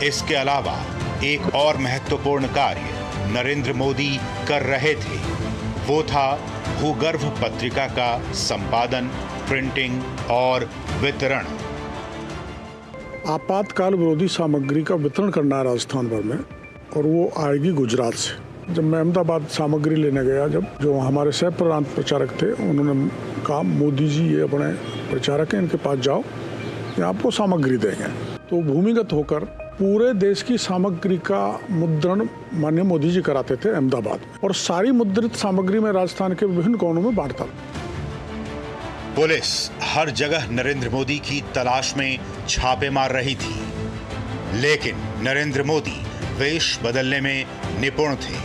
इसके अलावा एक और महत्वपूर्ण कार्य नरेंद्र मोदी कर रहे थे, वो था भूगर्भ पत्रिका का संपादन, प्रिंटिंग और वितरण। आपातकाल विरोधी सामग्री का वितरण करना है राजस्थान भर में, और वो आएगी गुजरात से। जब मैं अहमदाबाद सामग्री लेने गया, जब जो हमारे सह प्रांत प्रचारक थे, उन्होंने कहा मोदी जी ये अपने प्रचारक हैं, इनके पास जाओ, ये आपको सामग्री देंगे। तो भूमिगत होकर पूरे देश की सामग्री का मुद्रण माननीय मोदी जी कराते थे अहमदाबाद में, और सारी मुद्रित सामग्री में राजस्थान के विभिन्न कोनों में बांटता। पुलिस हर जगह नरेंद्र मोदी की तलाश में छापे मार रही थी, लेकिन नरेंद्र मोदी वेश बदलने में निपुण थे।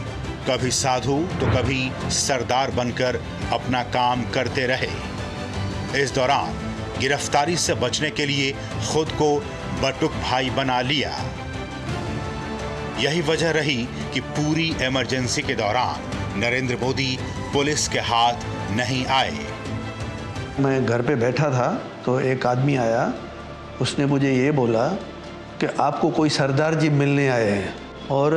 कभी साधु तो कभी सरदार बनकर अपना काम करते रहे। इस दौरान गिरफ्तारी से बचने के लिए खुद को बटुक भाई बना लिया। यही वजह रही कि पूरी इमरजेंसी के दौरान नरेंद्र मोदी पुलिस के हाथ नहीं आए। मैं घर पे बैठा था तो एक आदमी आया, उसने मुझे ये बोला कि आपको कोई सरदार जी मिलने आए हैं और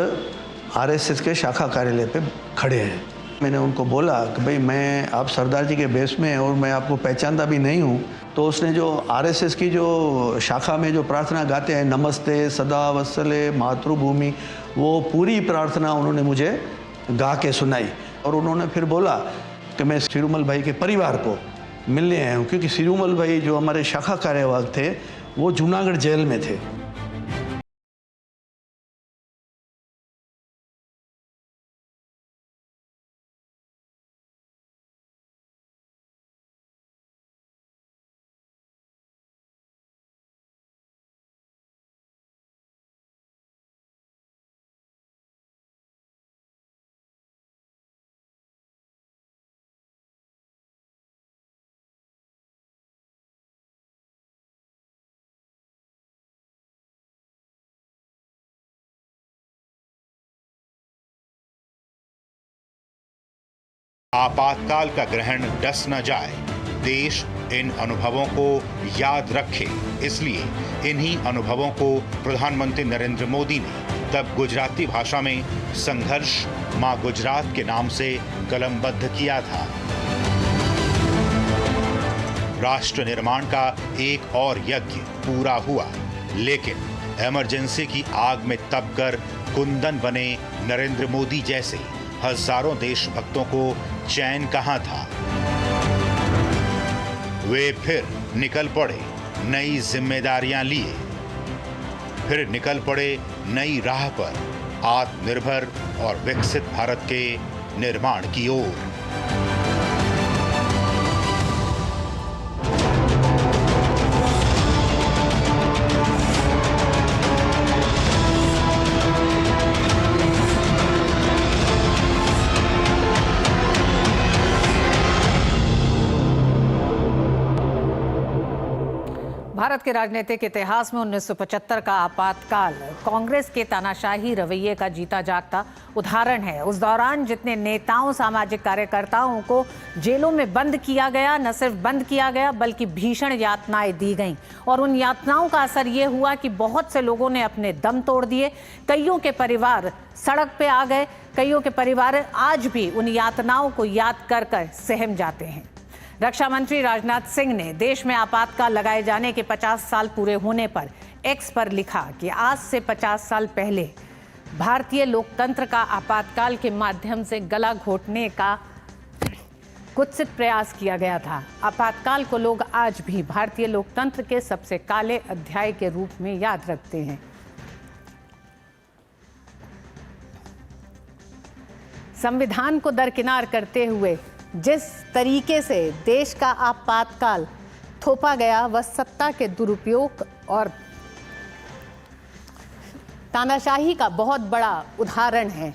आरएसएस के शाखा कार्यालय पे खड़े हैं। मैंने उनको बोला कि भाई मैं आप सरदार जी के बेस में और मैं आपको पहचानता भी नहीं हूँ। तो उसने जो आरएसएस की जो शाखा में जो प्रार्थना गाते हैं, नमस्ते सदा वत्सले मातृभूमि, वो पूरी प्रार्थना उन्होंने मुझे गा के सुनाई। और उन्होंने फिर बोला कि मैं सिरूमल भाई के परिवार को मिलने आया हूँ, क्योंकि सिरूमल भाई जो हमारे शाखा कार्यवाहक थे वो जूनागढ़ जेल में थे। आपातकाल का ग्रहण डस न जाए, देश इन अनुभवों को याद रखे, इसलिए इन्हीं अनुभवों को प्रधानमंत्री नरेंद्र मोदी ने तब गुजराती भाषा में संघर्ष मां गुजरात के नाम से कलमबद्ध किया था। राष्ट्र निर्माण का एक और यज्ञ पूरा हुआ, लेकिन इमरजेंसी की आग में तपकर कुंदन बने नरेंद्र मोदी जैसे हजारों देशभक्तों को चैन कहां था। वे फिर निकल पड़े नई जिम्मेदारियां लिए, फिर निकल पड़े नई राह पर आत्मनिर्भर और विकसित भारत के निर्माण की ओर। भारत के राजनीतिक इतिहास में 1975 का आपातकाल कांग्रेस के तानाशाही रवैये का जीता जागता उदाहरण है। उस दौरान जितने नेताओं, सामाजिक कार्यकर्ताओं को जेलों में बंद किया गया, न सिर्फ बंद किया गया बल्कि भीषण यातनाएं दी गईं, और उन यातनाओं का असर ये हुआ कि बहुत से लोगों ने अपने दम तोड़ दिए। कईयों के परिवार सड़क पे आ गए, कईयों के परिवार आज भी उन यातनाओं को याद कर कर सहम जाते हैं। रक्षा मंत्री राजनाथ सिंह ने देश में आपातकाल लगाए जाने के 50 साल पूरे होने पर एक्स पर लिखा कि आज से 50 साल पहले भारतीय लोकतंत्र का आपातकाल के माध्यम से गला घोटने का कुत्सित प्रयास किया गया था। आपातकाल को लोग आज भी भारतीय लोकतंत्र के सबसे काले अध्याय के रूप में याद रखते हैं। संविधान को दरकिनार करते हुए जिस तरीके से देश का आपातकाल थोपा गया, वह सत्ता के दुरुपयोग और तानाशाही का बहुत बड़ा उदाहरण है।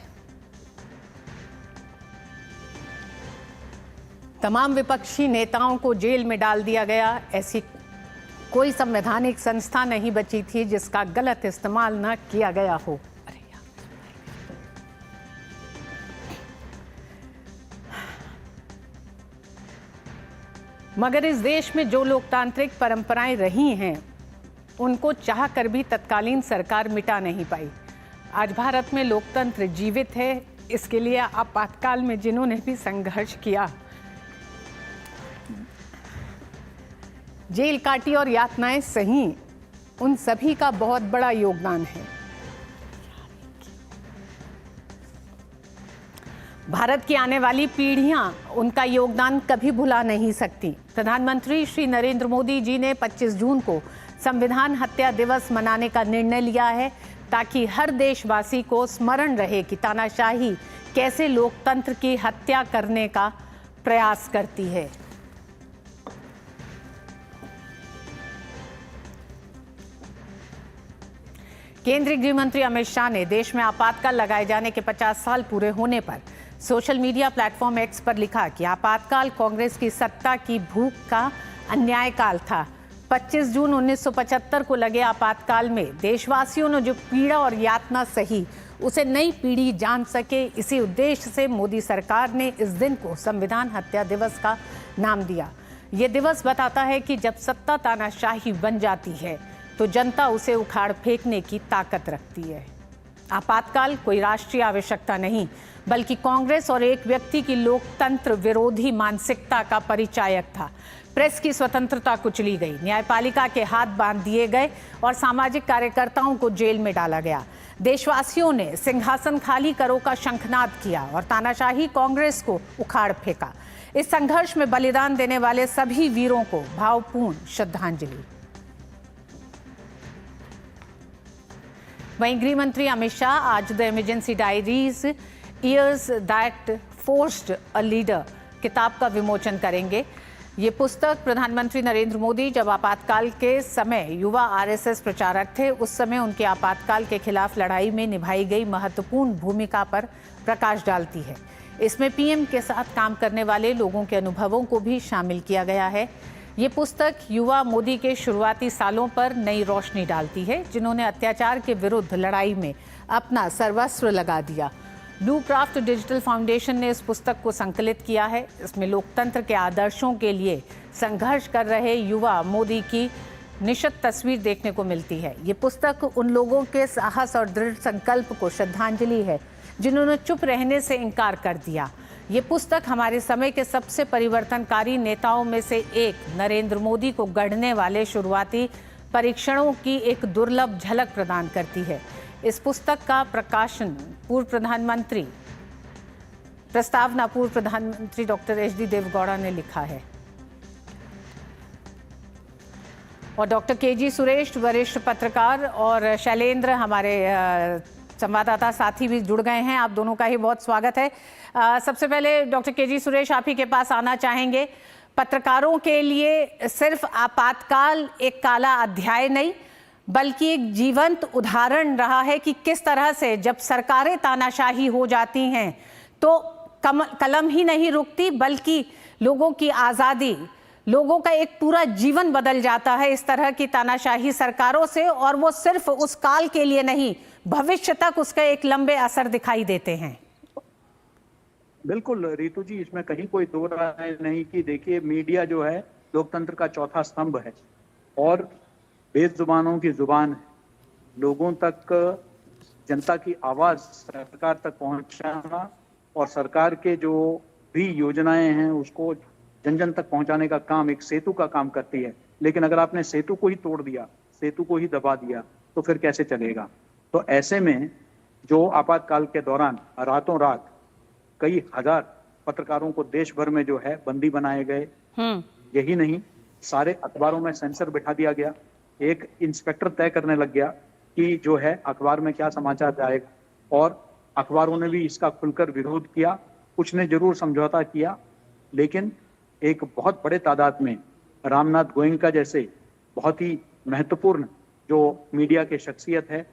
तमाम विपक्षी नेताओं को जेल में डाल दिया गया। ऐसी कोई संवैधानिक संस्था नहीं बची थी जिसका गलत इस्तेमाल न किया गया हो। मगर इस देश में जो लोकतांत्रिक परंपराएं रही हैं, उनको चाह कर भी तत्कालीन सरकार मिटा नहीं पाई। आज भारत में लोकतंत्र जीवित है। इसके लिए आपातकाल में जिन्होंने भी संघर्ष किया, जेल काटी और यातनाएं सही, उन सभी का बहुत बड़ा योगदान है। भारत की आने वाली पीढ़ियां उनका योगदान कभी भुला नहीं सकती। प्रधानमंत्री श्री नरेंद्र मोदी जी ने 25 जून को संविधान हत्या दिवस मनाने का निर्णय लिया है, ताकि हर देशवासी को स्मरण रहे कि तानाशाही कैसे लोकतंत्र की हत्या करने का प्रयास करती है। केंद्रीय गृह मंत्री अमित शाह ने देश में आपातकाल लगाए जाने के 50 साल पूरे होने पर सोशल मीडिया प्लेटफॉर्म एक्स पर लिखा कि आपातकाल कांग्रेस की सत्ता की भूख का अन्याय काल था। 25 जून 1975 को लगे आपातकाल में देशवासियों ने जो पीड़ा और यातना सही, उसे नई पीढ़ी जान सके, इसी उद्देश्य से मोदी सरकार ने इस दिन को संविधान हत्या दिवस का नाम दिया। ये दिवस बताता है कि जब सत्ता तानाशाही बन जाती है तो जनता उसे उखाड़ फेंकने की ताकत रखती है। आपातकाल कोई राष्ट्रीय आवश्यकता नहीं, बल्कि कांग्रेस और एक व्यक्ति की लोकतंत्र विरोधी मानसिकता का परिचायक था। प्रेस की स्वतंत्रता कुचली गई, न्यायपालिका के हाथ बांध दिए गए और सामाजिक कार्यकर्ताओं को जेल में डाला गया। देशवासियों ने सिंहासन खाली करो का शंखनाद किया और तानाशाही कांग्रेस को उखाड़ फेंका। इस संघर्ष में बलिदान देने वाले सभी वीरों को भावपूर्ण श्रद्धांजलि। वहीं गृह मंत्री अमित शाह आज the emergency diaries years that forced a leader किताब का विमोचन करेंगे। ये पुस्तक प्रधानमंत्री नरेंद्र मोदी जब आपातकाल के समय युवा आरएसएस प्रचारक थे, उस समय उनके आपातकाल के खिलाफ लड़ाई में निभाई गई महत्वपूर्ण भूमिका पर प्रकाश डालती है। इसमें पीएम के साथ काम करने वाले लोगों के अनुभवों को भी शामिल किया गया है। ये पुस्तक युवा मोदी के शुरुआती सालों पर नई रोशनी डालती है, जिन्होंने अत्याचार के विरुद्ध लड़ाई में अपना सर्वस्व लगा दिया। ब्लू क्राफ्ट डिजिटल फाउंडेशन ने इस पुस्तक को संकलित किया है। इसमें लोकतंत्र के आदर्शों के लिए संघर्ष कर रहे युवा मोदी की निश्चित तस्वीर देखने को मिलती है। ये पुस्तक उन लोगों के साहस और दृढ़ संकल्प को श्रद्धांजलि है, जिन्होंने चुप रहने से इनकार कर दिया। ये पुस्तक हमारे समय के सबसे परिवर्तनकारी नेताओं में से एक नरेंद्र मोदी को गढ़ने वाले शुरुआती परीक्षणों की एक दुर्लभ झलक प्रदान करती है। इस पुस्तक का प्रकाशन प्रस्तावना पूर्व प्रधानमंत्री डॉक्टर एच डी देवगौड़ा ने लिखा है और डॉक्टर के.जी. सुरेश वरिष्ठ पत्रकार और शैलेंद्र हमारे संवाददाता साथी भी जुड़ गए हैं। आप दोनों का ही बहुत स्वागत है। सबसे पहले डॉक्टर के.जी. सुरेश, आप ही के पास आना चाहेंगे। पत्रकारों के लिए सिर्फ आपातकाल एक काला अध्याय नहीं, बल्कि एक जीवंत उदाहरण रहा है कि किस तरह से जब सरकारें तानाशाही हो जाती हैं तो कलम ही नहीं रुकती, बल्कि लोगों की आज़ादी, लोगों का एक पूरा जीवन बदल जाता है इस तरह की तानाशाही सरकारों से। और वो सिर्फ उस काल के लिए नहीं, भविष्य तक उसका एक लंबे असर दिखाई देते हैं। बिल्कुल रीतू जी, इसमें कहीं कोई दो राय नहीं कि देखिए, मीडिया जो है लोकतंत्र का चौथा स्तंभ है और बेजुबानों की जुबान है। लोगों तक जनता की आवाज सरकार तक पहुंचाना और सरकार के जो भी योजनाएं हैं उसको जन जन तक पहुंचाने का काम एक सेतु का काम करती है। लेकिन अगर आपने सेतु को ही तोड़ दिया, सेतु को ही दबा दिया, तो फिर कैसे चलेगा। तो ऐसे में जो आपातकाल के दौरान रातों रात कई हजार पत्रकारों को देश भर में जो है बंदी बनाए गए। यही नहीं, सारे अखबारों में सेंसर बिठा दिया गया। एक इंस्पेक्टर तय करने लग गया कि जो है अखबार में क्या समाचार जाएगा, और अखबारों ने भी इसका खुलकर विरोध किया। कुछ ने जरूर समझौता किया, लेकिन एक बहुत बड़े तादाद में रामनाथ गोयनका जैसे बहुत ही महत्वपूर्ण जो मीडिया के शख्सियत है,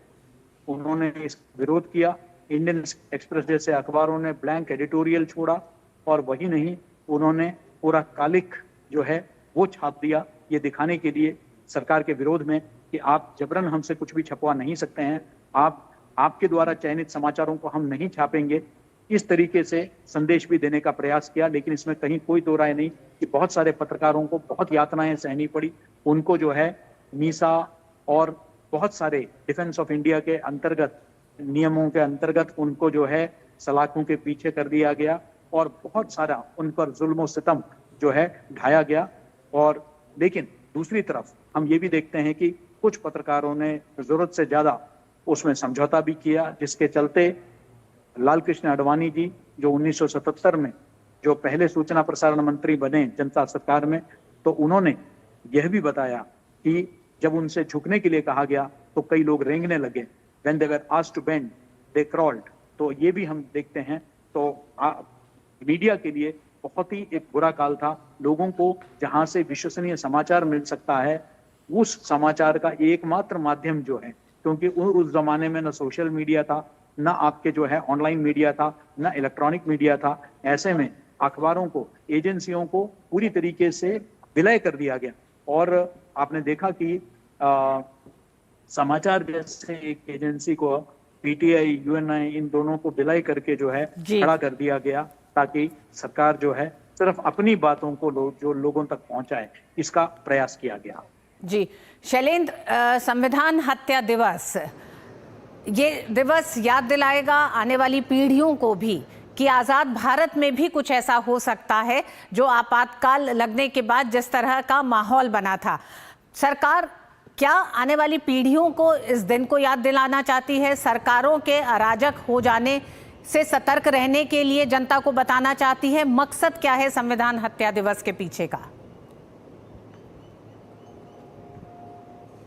उन्होंने इस विरोध किया। इंडियन एक्सप्रेस जैसे अखबारों ने ब्लैंक एडिटोरियल छोड़ा, और वही नहीं, उन्होंने पूरा कालिक जो है वो छाप दिया, ये दिखाने के लिए सरकार के विरोध में कि आप जबरन हमसे कुछ भी छपवा नहीं सकते हैं, आपके द्वारा चयनित समाचारों को हम नहीं छापेंगे। इस तरीके से संदेश भी देने का प्रयास किया, लेकिन इसमें कहीं कोई दो राय नहीं कि बहुत सारे पत्रकारों को बहुत यातनाएं सहनी पड़ी। उनको जो है मीसा और बहुत सारे डिफेंस ऑफ इंडिया के अंतर्गत नियमों के अंतर्गत उनको जो है सलाखों के पीछे कर दिया गया, और बहुत सारा उन पर जुल्म सितम जो है ढाया गया। और लेकिन दूसरी तरफ हम ये भी देखते हैं कि कुछ पत्रकारों ने जरूरत से ज्यादा उसमें समझौता भी किया, जिसके चलते लाल कृष्ण आडवाणी जी जो 1977 में जो पहले सूचना प्रसारण मंत्री बने जनता सरकार में, तो उन्होंने यह भी बताया कि जब उनसे झुकने के लिए कहा गया तो कई लोग रेंगने लगे। When they were asked to bend, they crawled। तो ये भी हम देखते हैं। तो मीडिया के लिए बहुत ही एक बुरा काल था। लोगों को जहां से विश्वसनीय समाचार मिल सकता है, उस समाचार का एकमात्र माध्यम जो है, क्योंकि उस जमाने में न सोशल मीडिया था, न आपके जो है ऑनलाइन मीडिया था, न इलेक्ट्रॉनिक मीडिया था। ऐसे में अखबारों को, एजेंसियों को पूरी तरीके से विलय कर दिया गया। और आपने देखा कि समाचार जैसे एक एजेंसी को पीटीआई, यूएनआई, इन दोनों को विलय करके जो है खड़ा कर दिया गया, ताकि सरकार जो है सिर्फ अपनी बातों को जो लोगों तक पहुंचाए, इसका प्रयास किया गया। जी शैलेंद्र, संविधान हत्या दिवस, ये दिवस याद दिलाएगा आने वाली पीढ़ियों को भी कि आज़ाद भारत में भी कुछ ऐसा हो सकता है जो आपातकाल लगने के बाद जिस तरह का माहौल बना था। सरकार क्या आने वाली पीढ़ियों को इस दिन को याद दिलाना चाहती है? सरकारों के अराजक हो जाने से सतर्क रहने के लिए जनता को बताना चाहती है? मकसद क्या है संविधान हत्या दिवस के पीछे का?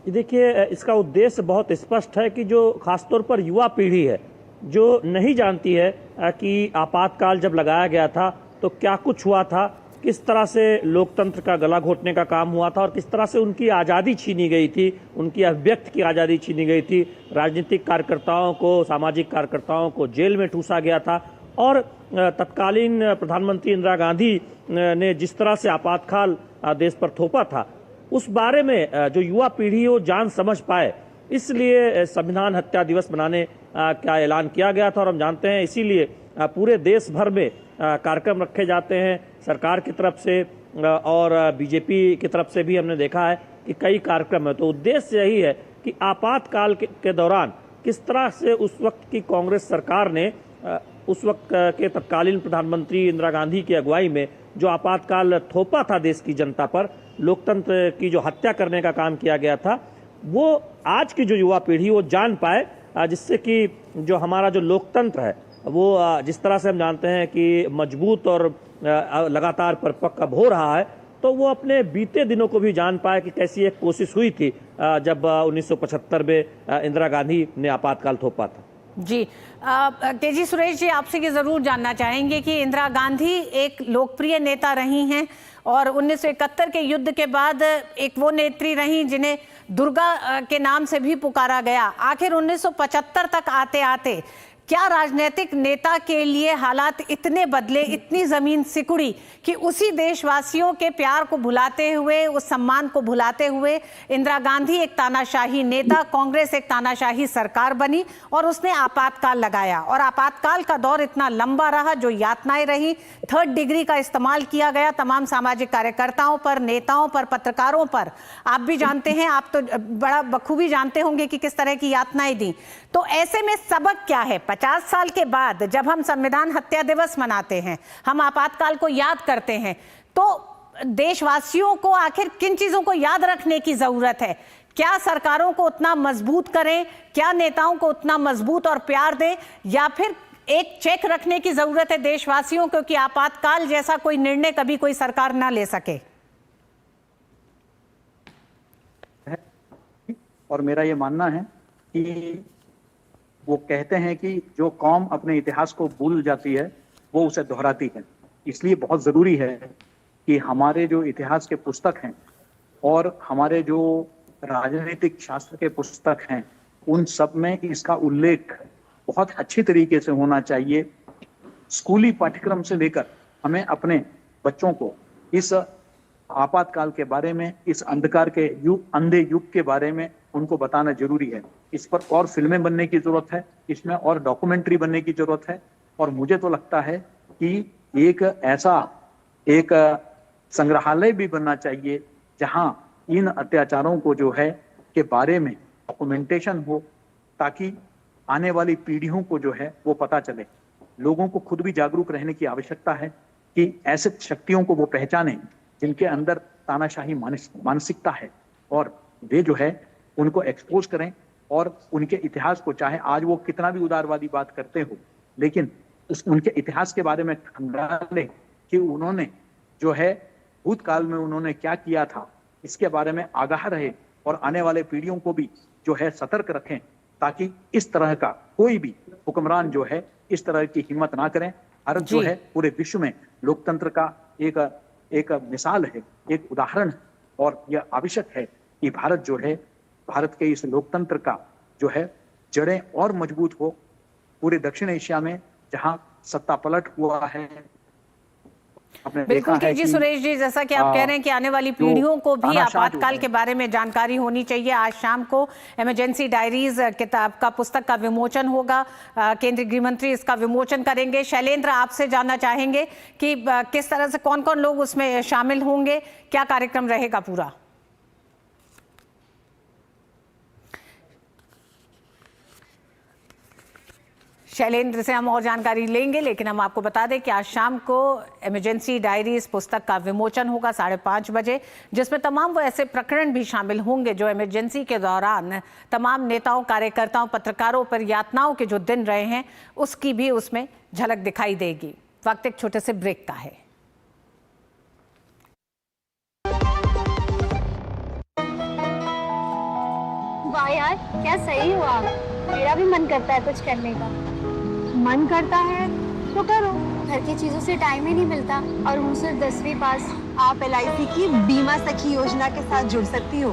देखिए, इसका उद्देश्य बहुत स्पष्ट है कि जो खासतौर पर युवा पीढ़ी है, जो नहीं जानती है कि आपातकाल जब लगाया गया था तो क्या कुछ हुआ था, किस तरह से लोकतंत्र का गला घोटने का काम हुआ था और किस तरह से उनकी आज़ादी छीनी गई थी, उनकी अभिव्यक्ति की आज़ादी छीनी गई थी, राजनीतिक कार्यकर्ताओं को, सामाजिक कार्यकर्ताओं को जेल में ठूसा गया था, और तत्कालीन प्रधानमंत्री इंदिरा गांधी ने जिस तरह से आपातकाल देश पर थोपा था, उस बारे में जो युवा पीढ़ी हो जान समझ पाए, इसलिए संविधान हत्या दिवस मनाने का ऐलान किया गया था। और हम जानते हैं इसीलिए पूरे देश भर में कार्यक्रम रखे जाते हैं सरकार की तरफ से, और बीजेपी की तरफ से भी हमने देखा है कि कई कार्यक्रम है। तो उद्देश्य यही है कि आपातकाल के दौरान किस तरह से उस वक्त की कांग्रेस सरकार ने उस वक्त के तत्कालीन प्रधानमंत्री इंदिरा गांधी की अगुवाई में जो आपातकाल थोपा था देश की जनता पर, लोकतंत्र की जो हत्या करने का काम किया गया था, वो आज की जो युवा पीढ़ी वो जान पाए, जिससे कि जो हमारा जो लोकतंत्र है वो जिस तरह से हम जानते हैं कि मजबूत और लगातार परिपक्व अब हो रहा है, तो वो अपने बीते दिनों को भी जान पाए कि कैसी एक कोशिश हुई थी जब 1975 में इंदिरा गांधी ने आपातकाल थोपा था। जी केजी सुरेश जी, आपसे ये जरूर जानना चाहेंगे कि इंदिरा गांधी एक लोकप्रिय नेता रही हैं और 1971 के युद्ध के बाद एक वो नेत्री रही जिन्हें दुर्गा के नाम से भी पुकारा गया। आखिर 1975 तक आते आते क्या राजनीतिक नेता के लिए हालात इतने बदले, इतनी जमीन सिकुड़ी कि उसी देशवासियों के प्यार को भुलाते हुए, उस सम्मान को भुलाते हुए इंदिरा गांधी एक तानाशाही नेता, कांग्रेस एक तानाशाही सरकार बनी और उसने आपातकाल लगाया। और आपातकाल का दौर इतना लंबा रहा, जो यातनाएं रही, 3rd डिग्री का इस्तेमाल किया गया तमाम सामाजिक कार्यकर्ताओं पर, नेताओं पर, पत्रकारों पर। आप भी जानते हैं, आप तो बड़ा बखूबी जानते होंगे कि किस तरह की यातनाएं दी। तो ऐसे में सबक क्या है? 50 साल के बाद जब हम संविधान हत्या दिवस मनाते हैं, हम आपातकाल को याद करते हैं, तो देशवासियों को आखिर किन चीजों को याद रखने की जरूरत है? क्या सरकारों को उतना मजबूत करें, क्या नेताओं को उतना मजबूत और प्यार दें, या फिर एक चेक रखने की जरूरत है देशवासियों को कि आपातकाल जैसा कोई निर्णय कभी कोई सरकार ना ले सके। और मेरा ये मानना है कि वो कहते हैं कि जो कौम अपने इतिहास को भूल जाती है वो उसे दोहराती है। इसलिए बहुत ज़रूरी है कि हमारे जो इतिहास के पुस्तक हैं और हमारे जो राजनीतिक शास्त्र के पुस्तक हैं उन सब में इसका उल्लेख बहुत अच्छी तरीके से होना चाहिए। स्कूली पाठ्यक्रम से लेकर हमें अपने बच्चों को इस आपातकाल के बारे में, इस अंधकार के अंधे युग के बारे में उनको बताना जरूरी है। इस पर और फिल्में बनने की जरूरत है, इसमें और डॉक्यूमेंट्री बनने की जरूरत है। और मुझे तो लगता है कि एक ऐसा एक संग्रहालय भी बनना चाहिए जहां इन अत्याचारों को जो है के बारे में डॉक्यूमेंटेशन हो, ताकि आने वाली पीढ़ियों को जो है वो पता चले। लोगों को खुद भी जागरूक रहने की आवश्यकता है कि ऐसे शक्तियों को वो पहचाने जिनके अंदर तानाशाही मानसिकता है और वे जो है उनको एक्सपोज करें और उनके इतिहास को, चाहे आज वो कितना भी उदारवादी बात करते हो, लेकिन उनके इतिहास के बारे में खंगाले कि उन्होंने जो है भूतकाल में उन्होंने क्या किया था, इसके बारे में आगाह रहे और आने वाले पीढ़ियों को भी जो है सतर्क रखें, ताकि इस तरह का कोई भी हुक्मरान जो है इस तरह की हिम्मत ना करें। भारत जो है पूरे विश्व में लोकतंत्र का एक मिसाल है, एक उदाहरण है और यह आवश्यक है कि भारत जो है, भारत के इस लोकतंत्र का जो है जड़ें और मजबूत हो। पूरे दक्षिण एशिया में जहां सत्ता पलट हुआ है, बिल्कुल जी सुरेश जी, जैसा कि आप कह रहे हैं कि आने वाली पीढ़ियों को भी आपातकाल के बारे में जानकारी होनी चाहिए। आज शाम को इमरजेंसी डायरीज किताब का पुस्तक का विमोचन होगा, केंद्रीय गृह मंत्री इसका विमोचन करेंगे। शैलेंद्र, आपसे जानना चाहेंगे कि किस तरह से कौन कौन लोग उसमें शामिल होंगे, क्या कार्यक्रम रहेगा पूरा? शैलेंद्र से हम और जानकारी लेंगे, लेकिन हम आपको बता दें कि आज शाम को इमरजेंसी डायरीज पुस्तक का विमोचन होगा 5:30 बजे, जिसमें तमाम वो ऐसे प्रकरण भी शामिल होंगे जो इमरजेंसी के दौरान तमाम नेताओं, कार्यकर्ताओं, पत्रकारों पर यातनाओं के जो दिन रहे हैं उसकी भी उसमें झलक दिखाई देगी। वक्त एक छोटे से ब्रेक का है। वाह यार, क्या सही हुआ। मेरा भी मन करता है कुछ करने का। मन करता है तो करो, घर की चीजों से टाइम ही नहीं मिलता और हूँ सिर्फ 10वीं पास। आप LIC की बीमा सखी योजना के साथ जुड़ सकती हो।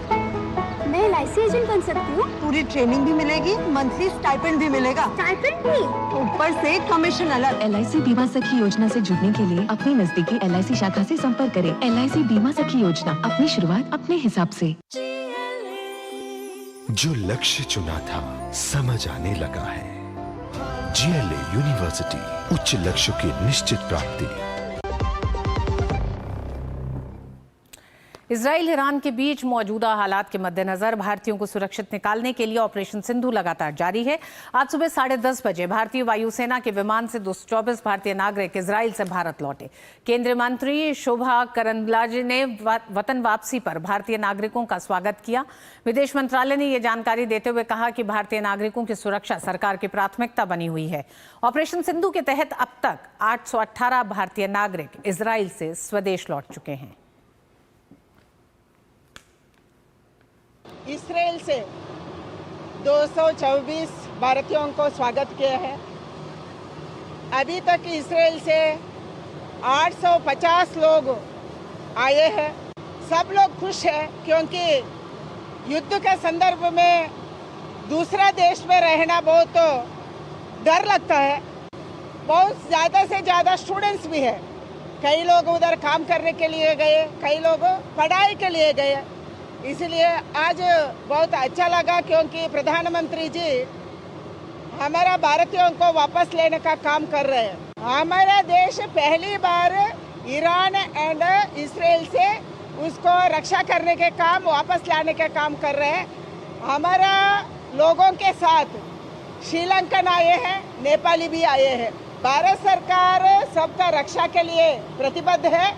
मैं LIC एजेंट बन सकती हूँ? पूरी ट्रेनिंग भी मिलेगी, मंथली स्टाइपेंड भी मिलेगा। स्टाइपेंड भी? ऊपर से कमीशन अलग। LIC बीमा सखी योजना से जुड़ने के लिए अपनी नजदीकी LIC शाखा से संपर्क करें। LIC बीमा सखी योजना, अपनी शुरुआत अपने हिसाब से। जो लक्ष्य चुना था समझ आने लगा है। GLA यूनिवर्सिटी, उच्च लक्ष्य की निश्चित प्राप्ति। इजराइल ईरान के बीच मौजूदा हालात के मद्देनजर भारतीयों को सुरक्षित निकालने के लिए ऑपरेशन सिंधु लगातार जारी है। आज सुबह 10:30 बजे भारतीय वायुसेना के विमान से 224 भारतीय नागरिक इजराइल से भारत लौटे। केंद्रीय मंत्री शोभा करंद्लाजे ने वतन वापसी पर भारतीय नागरिकों का स्वागत किया। विदेश मंत्रालय ने यह जानकारी देते हुए कहा कि भारतीय नागरिकों की सुरक्षा सरकार की प्राथमिकता बनी हुई है। ऑपरेशन सिंधु के तहत अब तक 818 भारतीय नागरिक इजराइल से स्वदेश लौट चुके हैं। इसराइल से 224 भारतीयों को स्वागत किया है। अभी तक इसराइल से 850 लोग आए हैं। सब लोग खुश हैं क्योंकि युद्ध के संदर्भ में दूसरा देश में रहना बहुत डर लगता है। बहुत ज़्यादा से ज़्यादा स्टूडेंट्स भी हैं। कई लोग उधर काम करने के लिए गए, कई लोग पढ़ाई के लिए गए। इसलिए आज बहुत अच्छा लगा क्योंकि प्रधानमंत्री जी हमारा भारतीयों को वापस लेने का काम कर रहे हैं। हमारा देश पहली बार ईरान एंड इसराइल से उसको रक्षा करने के काम, वापस लाने के काम कर रहे हैं। हमारा लोगों के साथ श्रीलंकन आए हैं, नेपाली भी आए हैं। भारत सरकार सबका रक्षा के लिए प्रतिबद्ध है।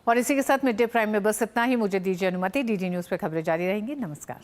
और इसी के साथ मिड डे प्राइम में बस इतना ही। मुझे दीजिए अनुमति। DD न्यूज़ पे खबरें जारी रहेंगी। नमस्कार।